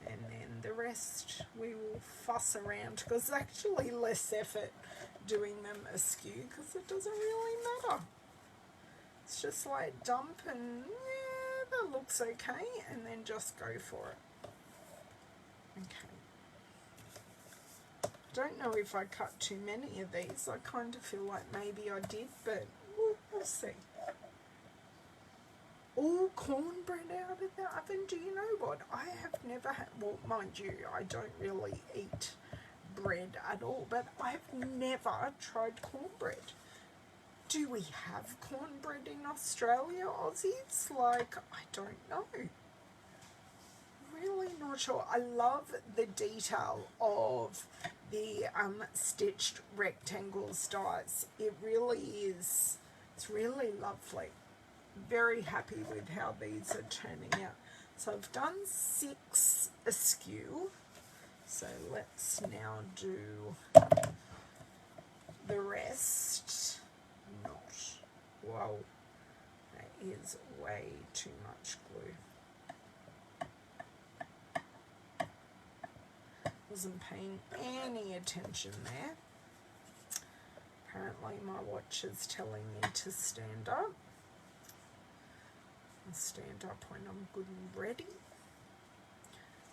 And then the rest we will fuss around because it's actually less effort doing them askew because it doesn't really matter. It's just like dump and yeah, that looks okay and then just go for it. Okay. Don't know if I cut too many of these. I kind of feel like maybe I did, but we'll see. All cornbread out of the oven. Do you know what? I have never had, well, mind you, I don't really eat bread at all, but I've never tried cornbread. Do we have cornbread in Australia, Aussies? Like, I don't know. Really not sure. I love the detail of the stitched rectangle stars. It really is, it's really lovely. Very happy with how these are turning out. So I've done 6 askew. So let's now do the rest. Not. Whoa. That is way too much glue. Wasn't paying any attention there. Apparently my watch is telling me to stand up. Stand up when I'm good and ready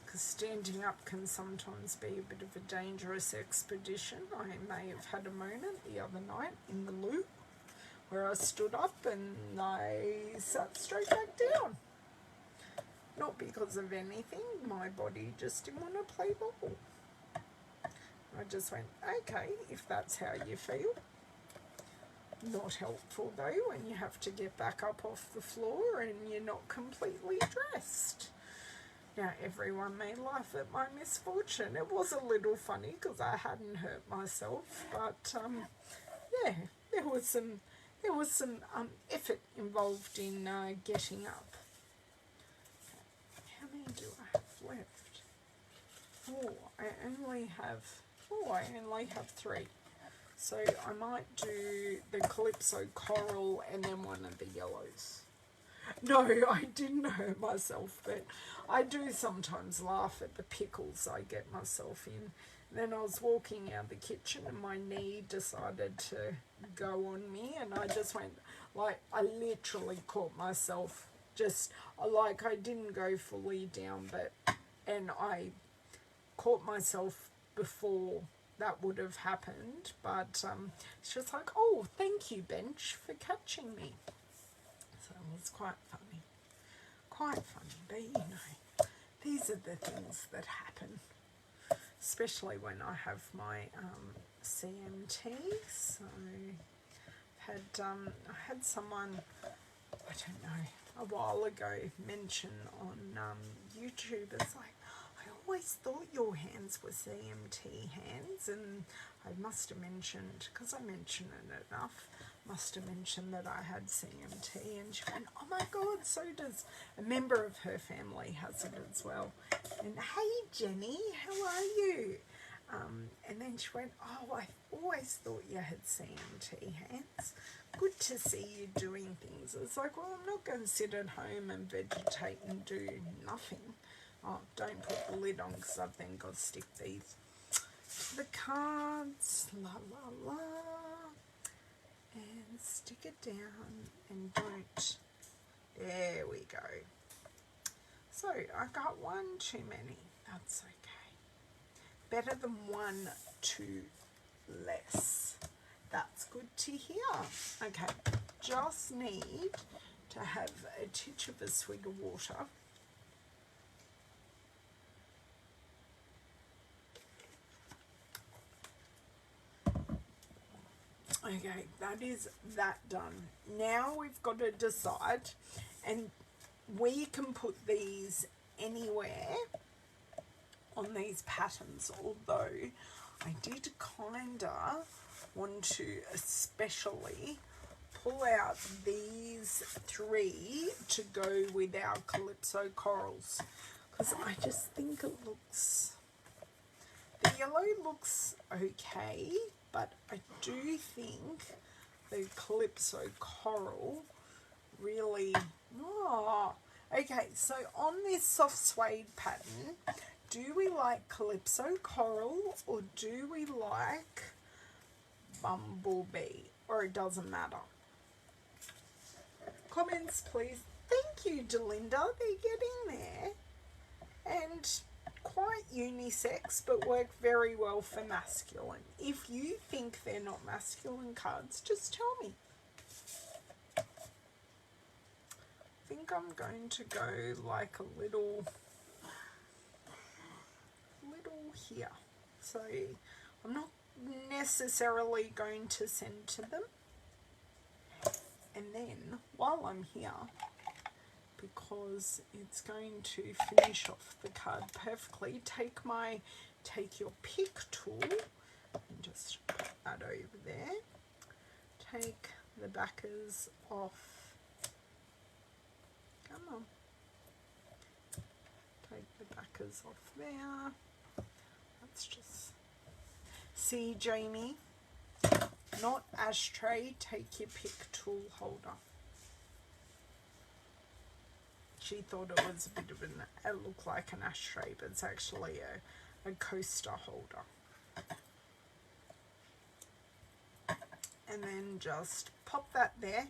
because standing up can sometimes be a bit of a dangerous expedition. I may have had a moment the other night in the loo where I stood up and I sat straight back down. Not because of anything, my body just didn't want to play ball. I just went, okay, if that's how you feel. Not helpful though when you have to get back up off the floor and you're not completely dressed. Now everyone may laugh at my misfortune. It was a little funny because I hadn't hurt myself, but yeah, there was some effort involved in getting up. How many do I have left? I only have 3. So I might do the Calypso Coral and then one of the yellows. No, I didn't hurt myself, but I do sometimes laugh at the pickles I get myself in. Then I was walking out the kitchen and my knee decided to go on me and I just went, like, I literally caught myself just, like, I didn't go fully down, and I caught myself before that would have happened, but it's just like, oh, thank you, bench, for catching me. So it was quite funny, but you know, these are the things that happen, especially when I have my CMT. So I had someone, I don't know, a while ago mention on YouTube, it's like, I always thought your hands were CMT hands, and I must have mentioned, because I mention it enough, must have mentioned that I had CMT, and she went, oh my God, so does a member of her family has it as well. And hey Jenny, how are you? And then she went, oh, I always thought you had CMT hands. Good to see you doing things. It's like, well, I'm not going to sit at home and vegetate and do nothing. Oh, don't put the lid on because I've then got to stick these to the cards. La, la, la. And stick it down and don't. There we go. So I got one too many. That's okay. Better than one too less. That's good to hear. Okay, just need to have a titch of a swig of water. Okay, that is that done. Now we've got to decide, and we can put these anywhere on these patterns, although I did kinda want to especially pull out these three to go with our Calypso corals, because I just think it looks, the yellow looks okay, but I do think the Calypso coral really, okay, so on this soft suede pattern, do we like Calypso coral or do we like Bumblebee, or it doesn't matter? Comments please. Thank you, Delinda, they're getting there, and quite unisex, but work very well for masculine. If you think they're not masculine cards, just tell me. I think I'm going to go like a little here. So I'm not necessarily going to send to them. And then while I'm here, because it's going to finish off the card perfectly, take your pick tool and just put that over there. Take the backers off. Come on. Take the backers off there. Let's just see, Jamie. Not ashtray, take your pick tool holder. She thought it was a bit of it looked like an ashtray, but it's actually a coaster holder. And then just pop that there.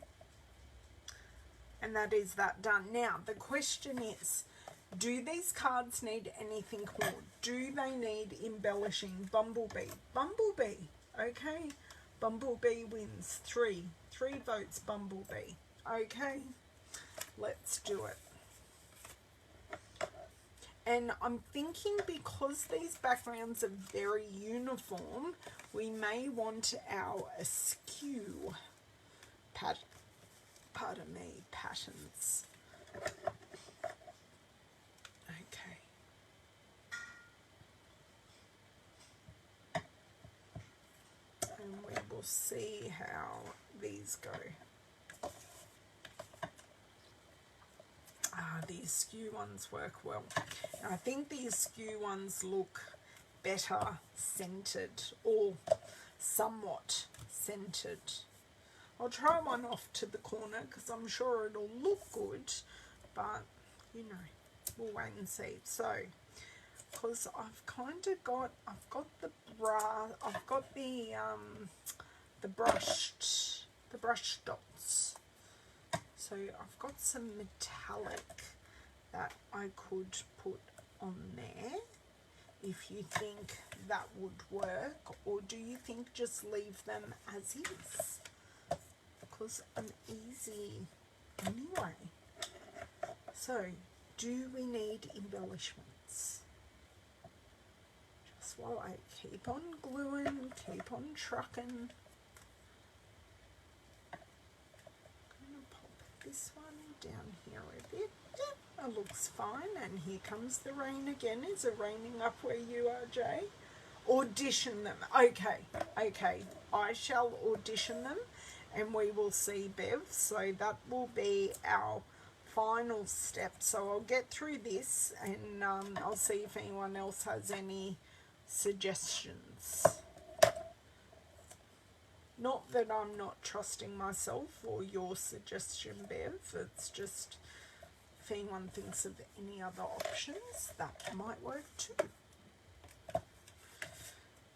And that is that done. Now, the question is, do these cards need anything more? Do they need embellishing? Bumblebee. Bumblebee, okay. Bumblebee wins. Three votes, Bumblebee. Okay, let's do it. And I'm thinking, because these backgrounds are very uniform, we may want our askew patterns. Okay. And we will see how these go. The askew ones work well. And I think the askew ones look better centered, or somewhat centered. I'll try one off to the corner because I'm sure it'll look good, but you know, we'll wait and see. So, because I've kind of got, I've got the brush dots. So I've got some metallic that I could put on there, if you think that would work, or do you think just leave them as is? Because I'm easy anyway. So, do we need embellishments? Just while I keep on gluing, keep on trucking. I'm going to pop this one down here a bit. Yeah, It looks fine. And here comes the rain again. Is it raining up where you are, Jay? Audition them. Okay, okay. I shall audition them and we will see, Bev. So that will be our final step. So I'll get through this and I'll see if anyone else has any suggestions. Not that I'm not trusting myself or your suggestion, Bev. It's just if anyone thinks of any other options, that might work too.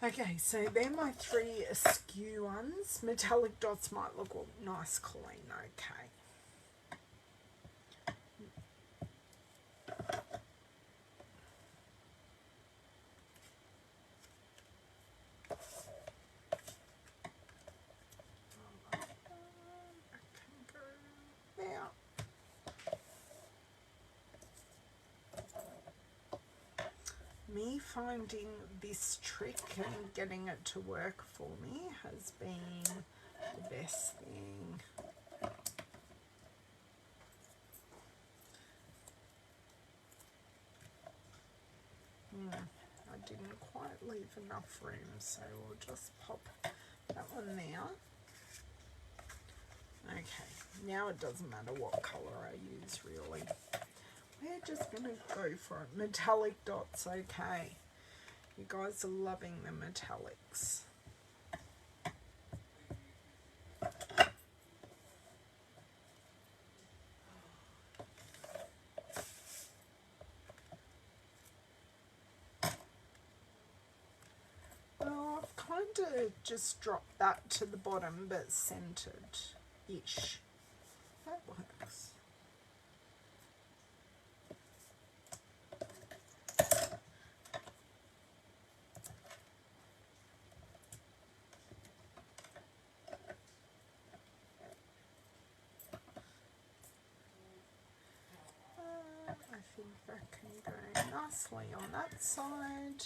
Okay, so they're my 3 askew ones. Metallic dots might look nice, Colleen. Okay. Me finding this trick and getting it to work for me has been the best thing. I didn't quite leave enough room, so we'll just pop that one there. Okay, now it doesn't matter what colour I use really. We're just going to go for it. Metallic dots, okay. You guys are loving the metallics. Well, I've kind of just dropped that to the bottom, but centered-ish. That works. I think that can go nicely on that side.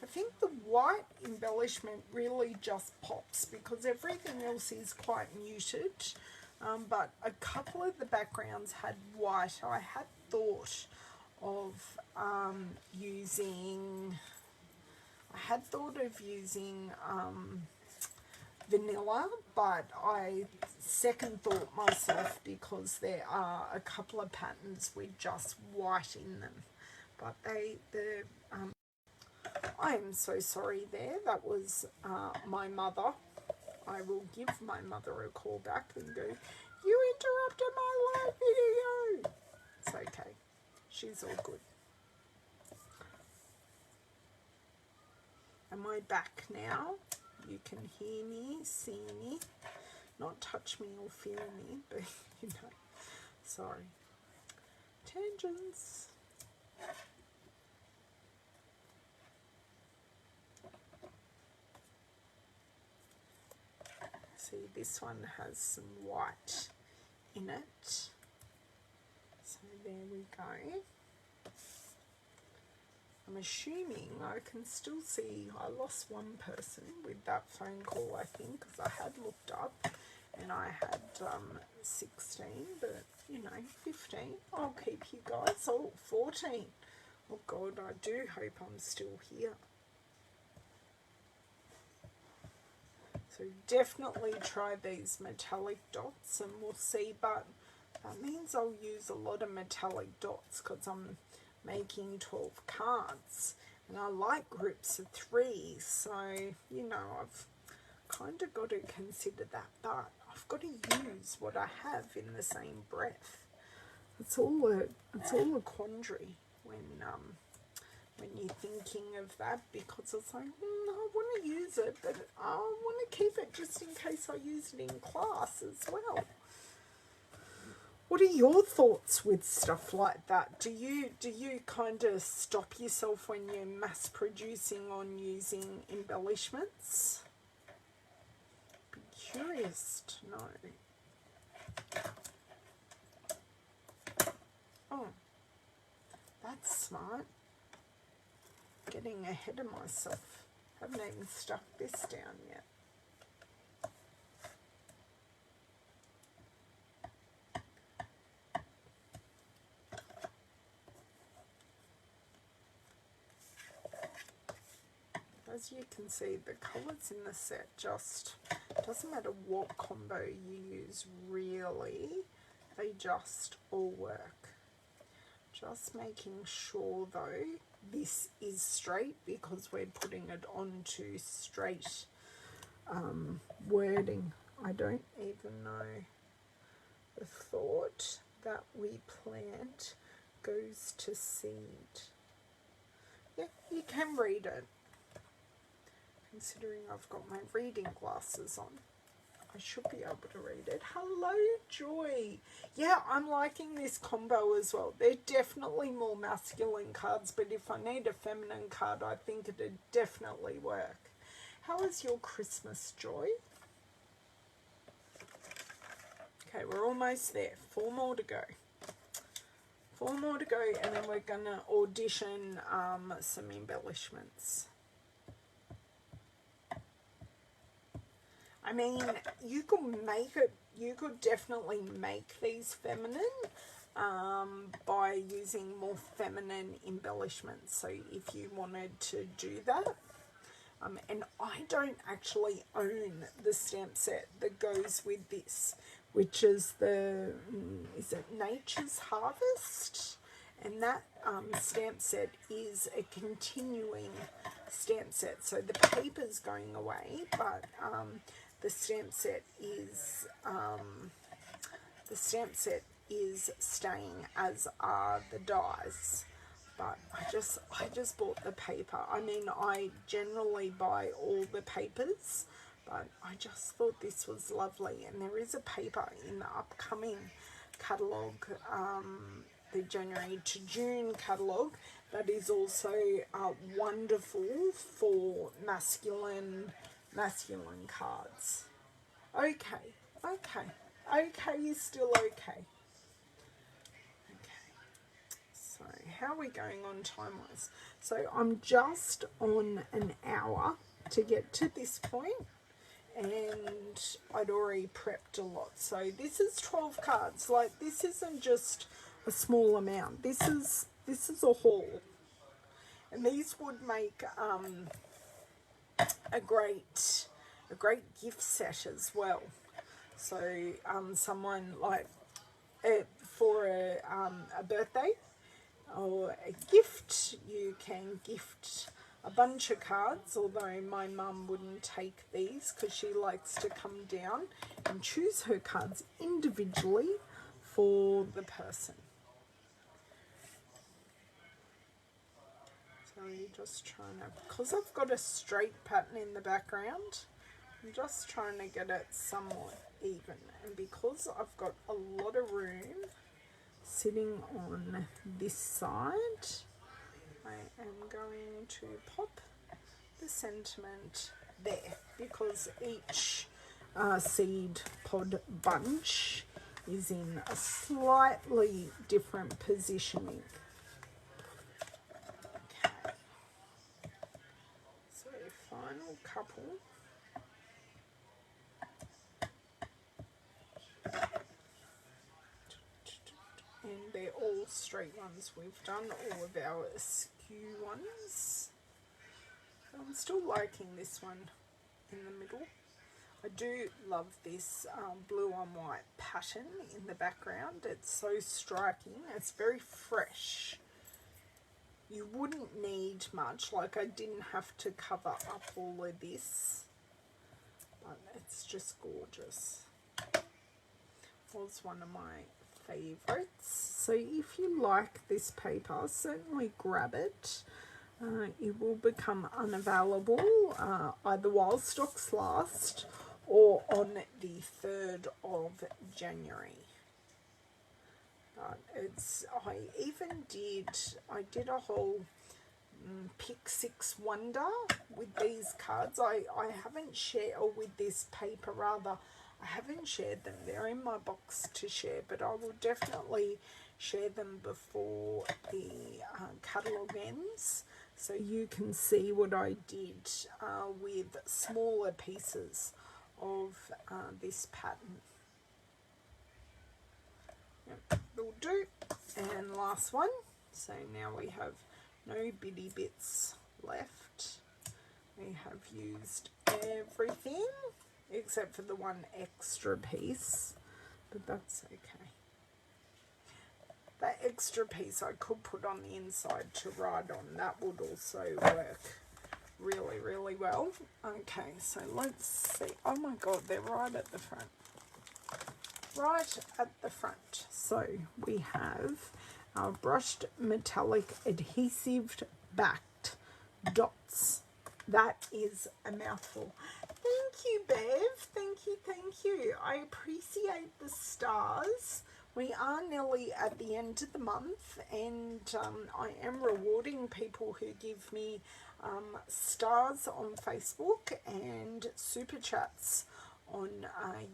I think the white embellishment really just pops because everything else is quite muted, but a couple of the backgrounds had white. I had thought of using vanilla, but I second thought myself because there are a couple of patterns with just white in them. But I am so sorry there. That was my mother. I will give my mother a call back and go, "You interrupted my live video." It's okay. She's all good. Am I back now? You can hear me, see me, not touch me or feel me, but you know, sorry. Tangents. See, this one has some white in it. So there we go. I'm assuming I can still see I lost one person with that phone call, I think, because I had looked up and I had 16, but you know, 15. I'll keep you guys. Oh, 14. Oh God, I do hope I'm still here. So definitely try these metallic dots and we'll see, but that means I'll use a lot of metallic dots because I'm making 12 cards and I like groups of 3, so you know, I've kind of got to consider that, but I've got to use what I have in the same breath. It's all a quandary when you're thinking of that, because it's like, I want to use it, but I want to keep it just in case I use it in class as well. What are your thoughts with stuff like that? Do you kind of stop yourself when you're mass producing on using embellishments? Be curious to know. Oh, that's smart. Getting ahead of myself. Haven't even stuck this down yet. as you can see, the colours in the set just, doesn't matter what combo you use really, they just all work. Just making sure though this is straight because we're putting it onto straight wording. I don't even know the thought that we plant goes to seed. Yeah, you can read it. Considering I've got my reading glasses on, I should be able to read it. Hello, Joy. Yeah, I'm liking this combo as well. They're definitely more masculine cards, but if I need a feminine card, I think it'd definitely work. How is your Christmas, Joy? Okay, we're almost there. 4 more to go. 4 more to go, and then we're going to audition some embellishments. I mean, you could make it, you could definitely make these feminine by using more feminine embellishments. So if you wanted to do that, and I don't actually own the stamp set that goes with this, which is the, is it Nature's Harvest? And that stamp set is a continuing stamp set. So the paper's going away, but the stamp set is staying, as are the dies. But I just bought the paper. I mean, I generally buy all the papers, but I just thought this was lovely. And there is a paper in the upcoming catalogue, the January to June catalogue, that is also wonderful for masculine cards. Okay, you're still okay. So how are we going on time-wise? So I'm just on an hour to get to this point, and I'd already prepped a lot. So this is 12 cards. Like, this isn't just a small amount. This is a haul, and these would make a great gift set as well. So someone like for a birthday or a gift, you can gift a bunch of cards, although my mum wouldn't take these because she likes to come down and choose her cards individually for the person. So you're just trying to, because I've got a straight pattern in the background, I'm just trying to get it somewhat even, and because I've got a lot of room sitting on this side, I am going to pop the sentiment there, because each seed pod bunch is in a slightly different positioning. Okay, so final couple. And they're all straight ones. We've done all of our askew ones. I'm still liking this one in the middle. I do love this blue on white pattern in the background. It's so striking. It's very fresh. You wouldn't need much. Like, I didn't have to cover up all of this, but it's just gorgeous. Was one of my favorites. So if you like this paper, certainly grab it. It will become unavailable either while stocks last or on the 3rd of January. But I did a whole pick 6 wonder with these cards. I haven't shared, or with this paper rather, I haven't shared them. They're in my box to share, but I will definitely share them before the catalogue ends, so you can see what I did with smaller pieces of this pattern. Yep, will do. And last one. So now we have no bitty bits left. We have used everything except for the one extra piece, but that's okay. That extra piece I could put on the inside to write on. That would also work really, really well. Okay, so let's see. Oh my God, they're right at the front. Right at the front. So we have our brushed metallic adhesive backed dots. That is a mouthful. Thank you, Bev. Thank you, thank you. I appreciate the stars. We are nearly at the end of the month, and I am rewarding people who give me stars on Facebook and super chats on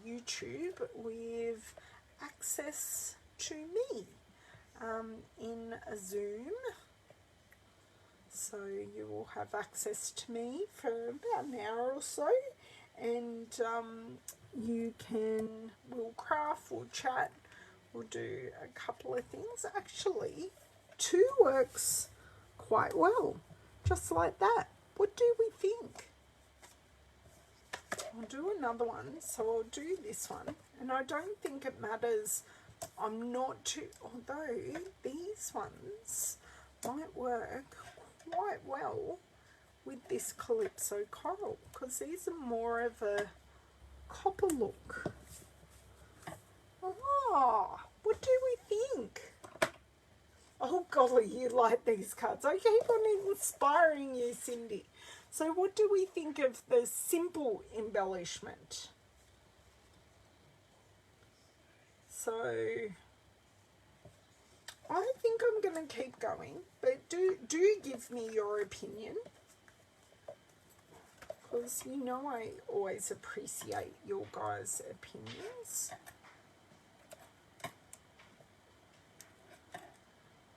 YouTube with access to me in a Zoom. So you will have access to me for about an hour or so, and we'll craft, we'll chat, we'll do a couple of things. Actually, 2 works quite well, just like that. What do we think? I'll do another one, so I'll do this one, and I don't think it matters. I'm not too, although these ones might work quite well with this Calypso coral, because these are more of a copper look. Oh, what do we think? Oh golly, you like these cards. I keep on inspiring you, Cindy. So what do we think of the simple embellishment? So I think I'm going to keep going, but do give me your opinion, because you know I always appreciate your guys' opinions.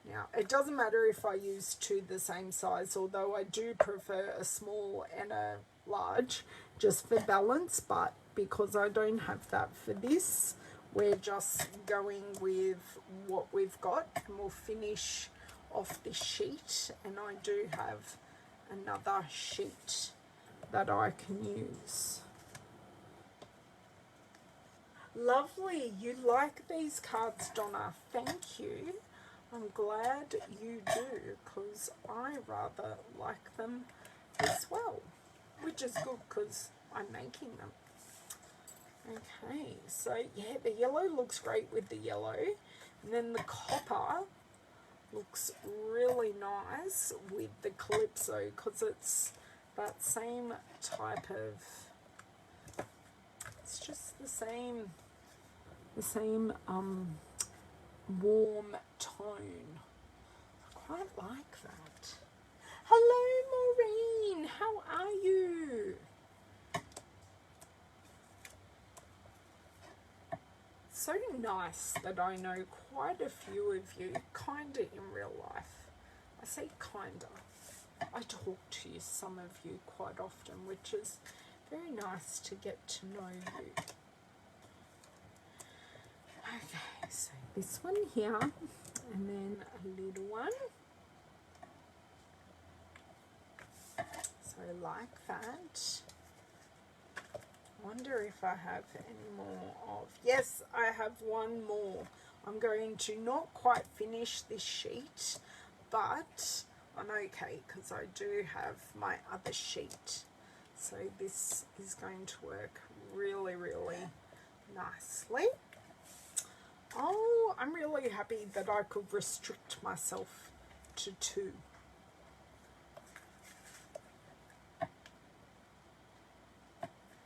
Now, it doesn't matter if I use 2 the same size, although I do prefer a small and a large just for balance, but because I don't have that for this, we're just going with what we've got, and we'll finish off this sheet, and I do have another sheet that I can use. Lovely, you like these cards, Donna. Thank you. I'm glad you do, because I rather like them as well, which is good because I'm making them. Okay, so yeah, the yellow looks great with the yellow, and then the copper looks really nice with the Calypso, because it's that same type of, it's just the same warm tone. I quite like that. Hello, Maureen. How are you? So nice that I know quite a few of you, kinda in real life. I say kinda. I talk to you, some of you, quite often, which is very nice to get to know you. Okay, so this one here, and then a little one. So like that. Wonder if I have any more of, yes, I have one more. I'm going to not quite finish this sheet, but I'm okay because I do have my other sheet. So this is going to work really, really nicely. Oh, I'm really happy that I could restrict myself to 2.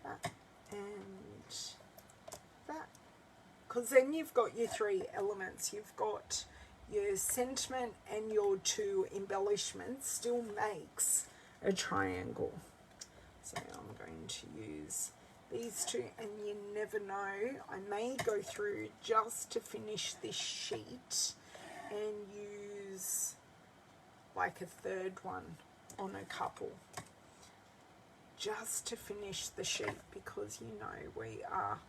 That and that. Because then you've got your 3 elements. You've got your sentiment, and your 2 embellishments still makes a triangle. So I'm going to use these 2, and you never know, I may go through just to finish this sheet and use like a 3rd one on a couple just to finish the sheet, because you know we are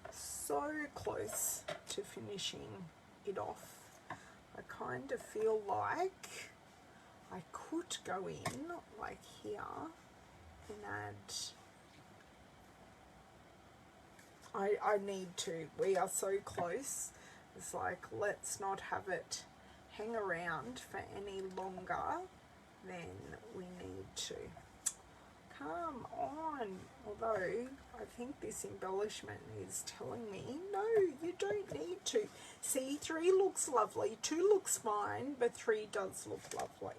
so close to finishing it off. I kind of feel like I could go in like here and add, I need to, we are so close. It's like, let's not have it hang around for any longer than we need to. Come on. Although I think this embellishment is telling me, no, you don't need to. See, 3 looks lovely, 2 looks fine, but 3 does look lovely.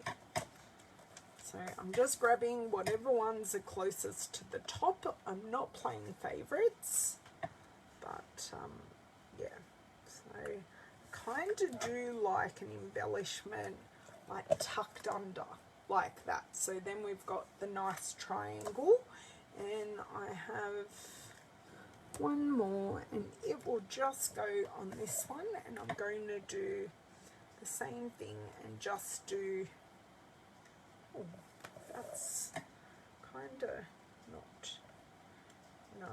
So I'm just grabbing whatever ones are closest to the top. I'm not playing favourites, but yeah. So kind of do like an embellishment like tucked under like that. So then we've got the nice triangle, and I have one more, and it will just go on this one, and I'm going to do the same thing and just do, oh, that's kind of not, no,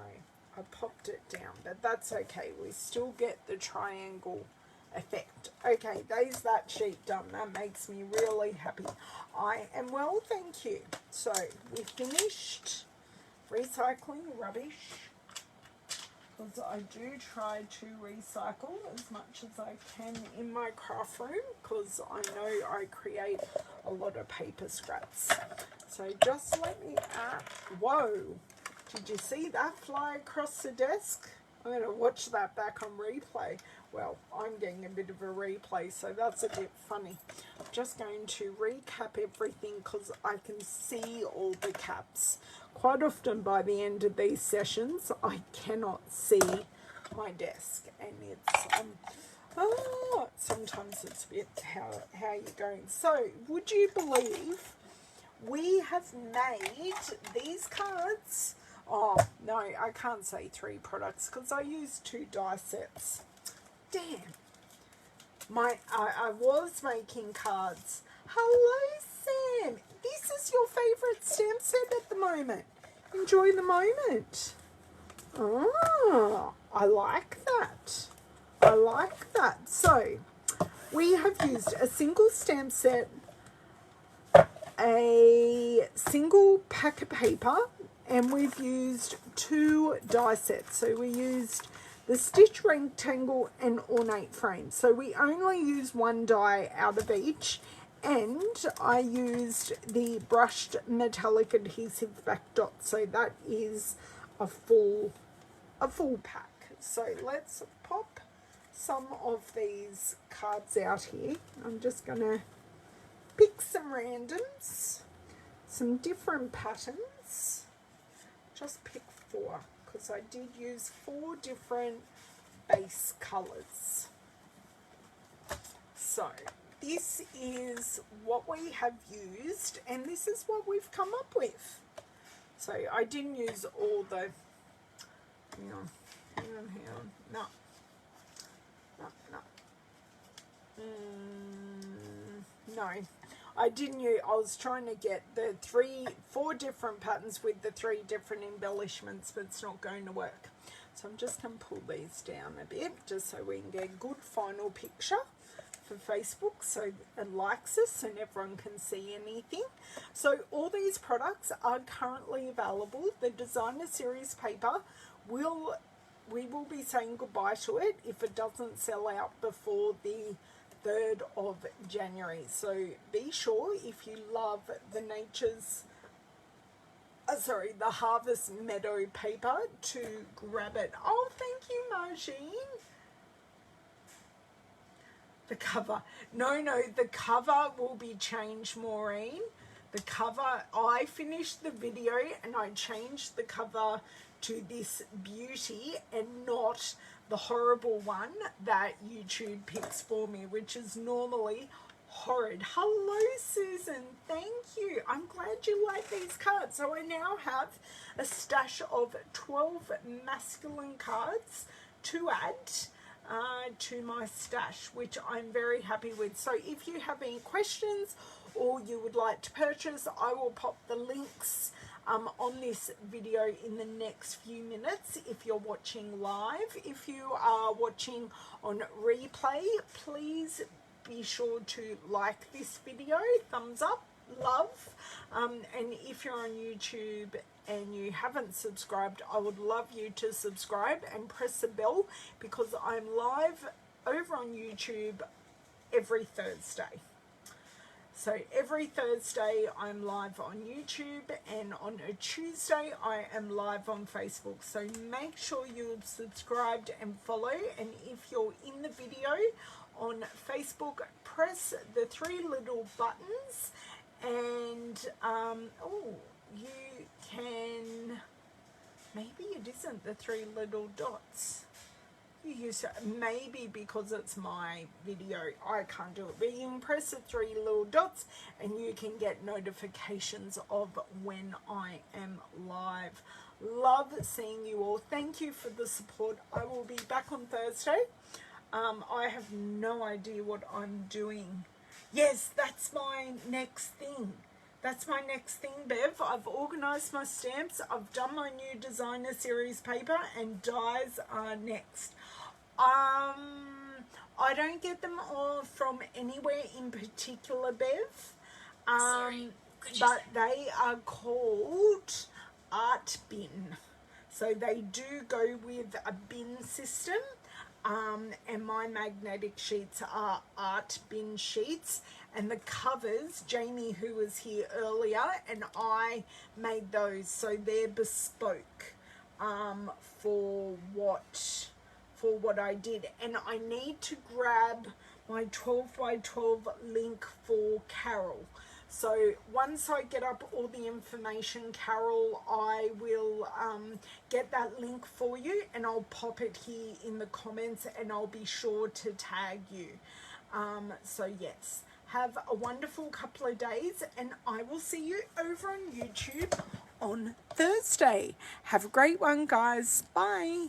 I popped it down, but that's okay, we still get the triangle effect. Okay, there's that sheet done. That makes me really happy. I am well, thank you. So we finished recycling rubbish, because I do try to recycle as much as I can in my craft room, because I know I create a lot of paper scraps. So just let me add, whoa, did you see that fly across the desk? I'm going to watch that back on replay. Well, I'm getting a bit of a replay, so that's a bit funny. I'm just going to recap everything because I can see all the caps. Quite often by the end of these sessions, I cannot see my desk, and it's sometimes it's a bit how you're going. So, would you believe we have made these cards? Oh, no, I can't say 3 products because I used 2 die sets. Damn. I was making cards. Hello, Sam. This is your favourite stamp set at the moment. Enjoy the moment. Ah, I like that. I like that. So, we have used a single stamp set, a single pack of paper, and we've used 2 die sets. So we used the stitch rectangle and ornate frame. So we only use 1 die out of each, and I used the brushed metallic adhesive back dot. So that is a full pack. So let's pop some of these cards out here. I'm just gonna pick some randoms, some different patterns. Just pick 4 because I did use 4 different base colours. So this is what we have used, and this is what we've come up with. So I didn't use all the, hang on, no. No, I didn't use, I was trying to get the 4 different patterns with the 3 different embellishments, but it's not going to work. So I'm just going to pull these down a bit just so we can get a good final picture for Facebook so it likes us and everyone can see anything. So all these products are currently available. The designer series paper we will be saying goodbye to it if it doesn't sell out before the 3rd of January. So be sure, if you love the the Harvest Meadow paper, to grab it. Oh, thank you, Margine. The cover. No, the cover will be changed, Maureen. The cover, I finished the video and I changed the cover to this beauty and not the horrible one that YouTube picks for me, which is normally horrid. Hello, Susan. Thank you. I'm glad you like these cards. So I now have a stash of 12 masculine cards to add to my stash, which I'm very happy with. So if you have any questions or you would like to purchase, I will pop the links on this video in the next few minutes if you're watching live. If you are watching on replay, please be sure to like this video, thumbs up, love. And if you're on YouTube and you haven't subscribed, I would love you to subscribe and press the bell, because I'm live over on YouTube every Thursday. So every Thursday I'm live on YouTube, and on a Tuesday I am live on Facebook. So make sure you're subscribed and follow. And if you're in the video on Facebook, press the three little buttons, and you can, maybe it isn't the three little dots. Maybe because it's my video I can't do it, but you can press the three little dots and you can get notifications of when I am live. Love seeing you all. Thank you for the support. I will be back on Thursday. I have no idea what I'm doing. Yes, that's my next thing. That's my next thing, Bev. I've organised my stamps. I've done my new designer series paper, and dies are next. I don't get them all from anywhere in particular, Bev. But they are called Art Bin. So they do go with a bin system. And my magnetic sheets are Art Bin sheets, and the covers, Jamie, who was here earlier, and I made those, so they're bespoke for what I did. And I need to grab my 12 by 12 link for Carol. So once I get up all the information, Carol, I will get that link for you, and I'll pop it here in the comments, and I'll be sure to tag you. So yes, have a wonderful couple of days, and I will see you over on YouTube on Thursday. Have a great one, guys. Bye.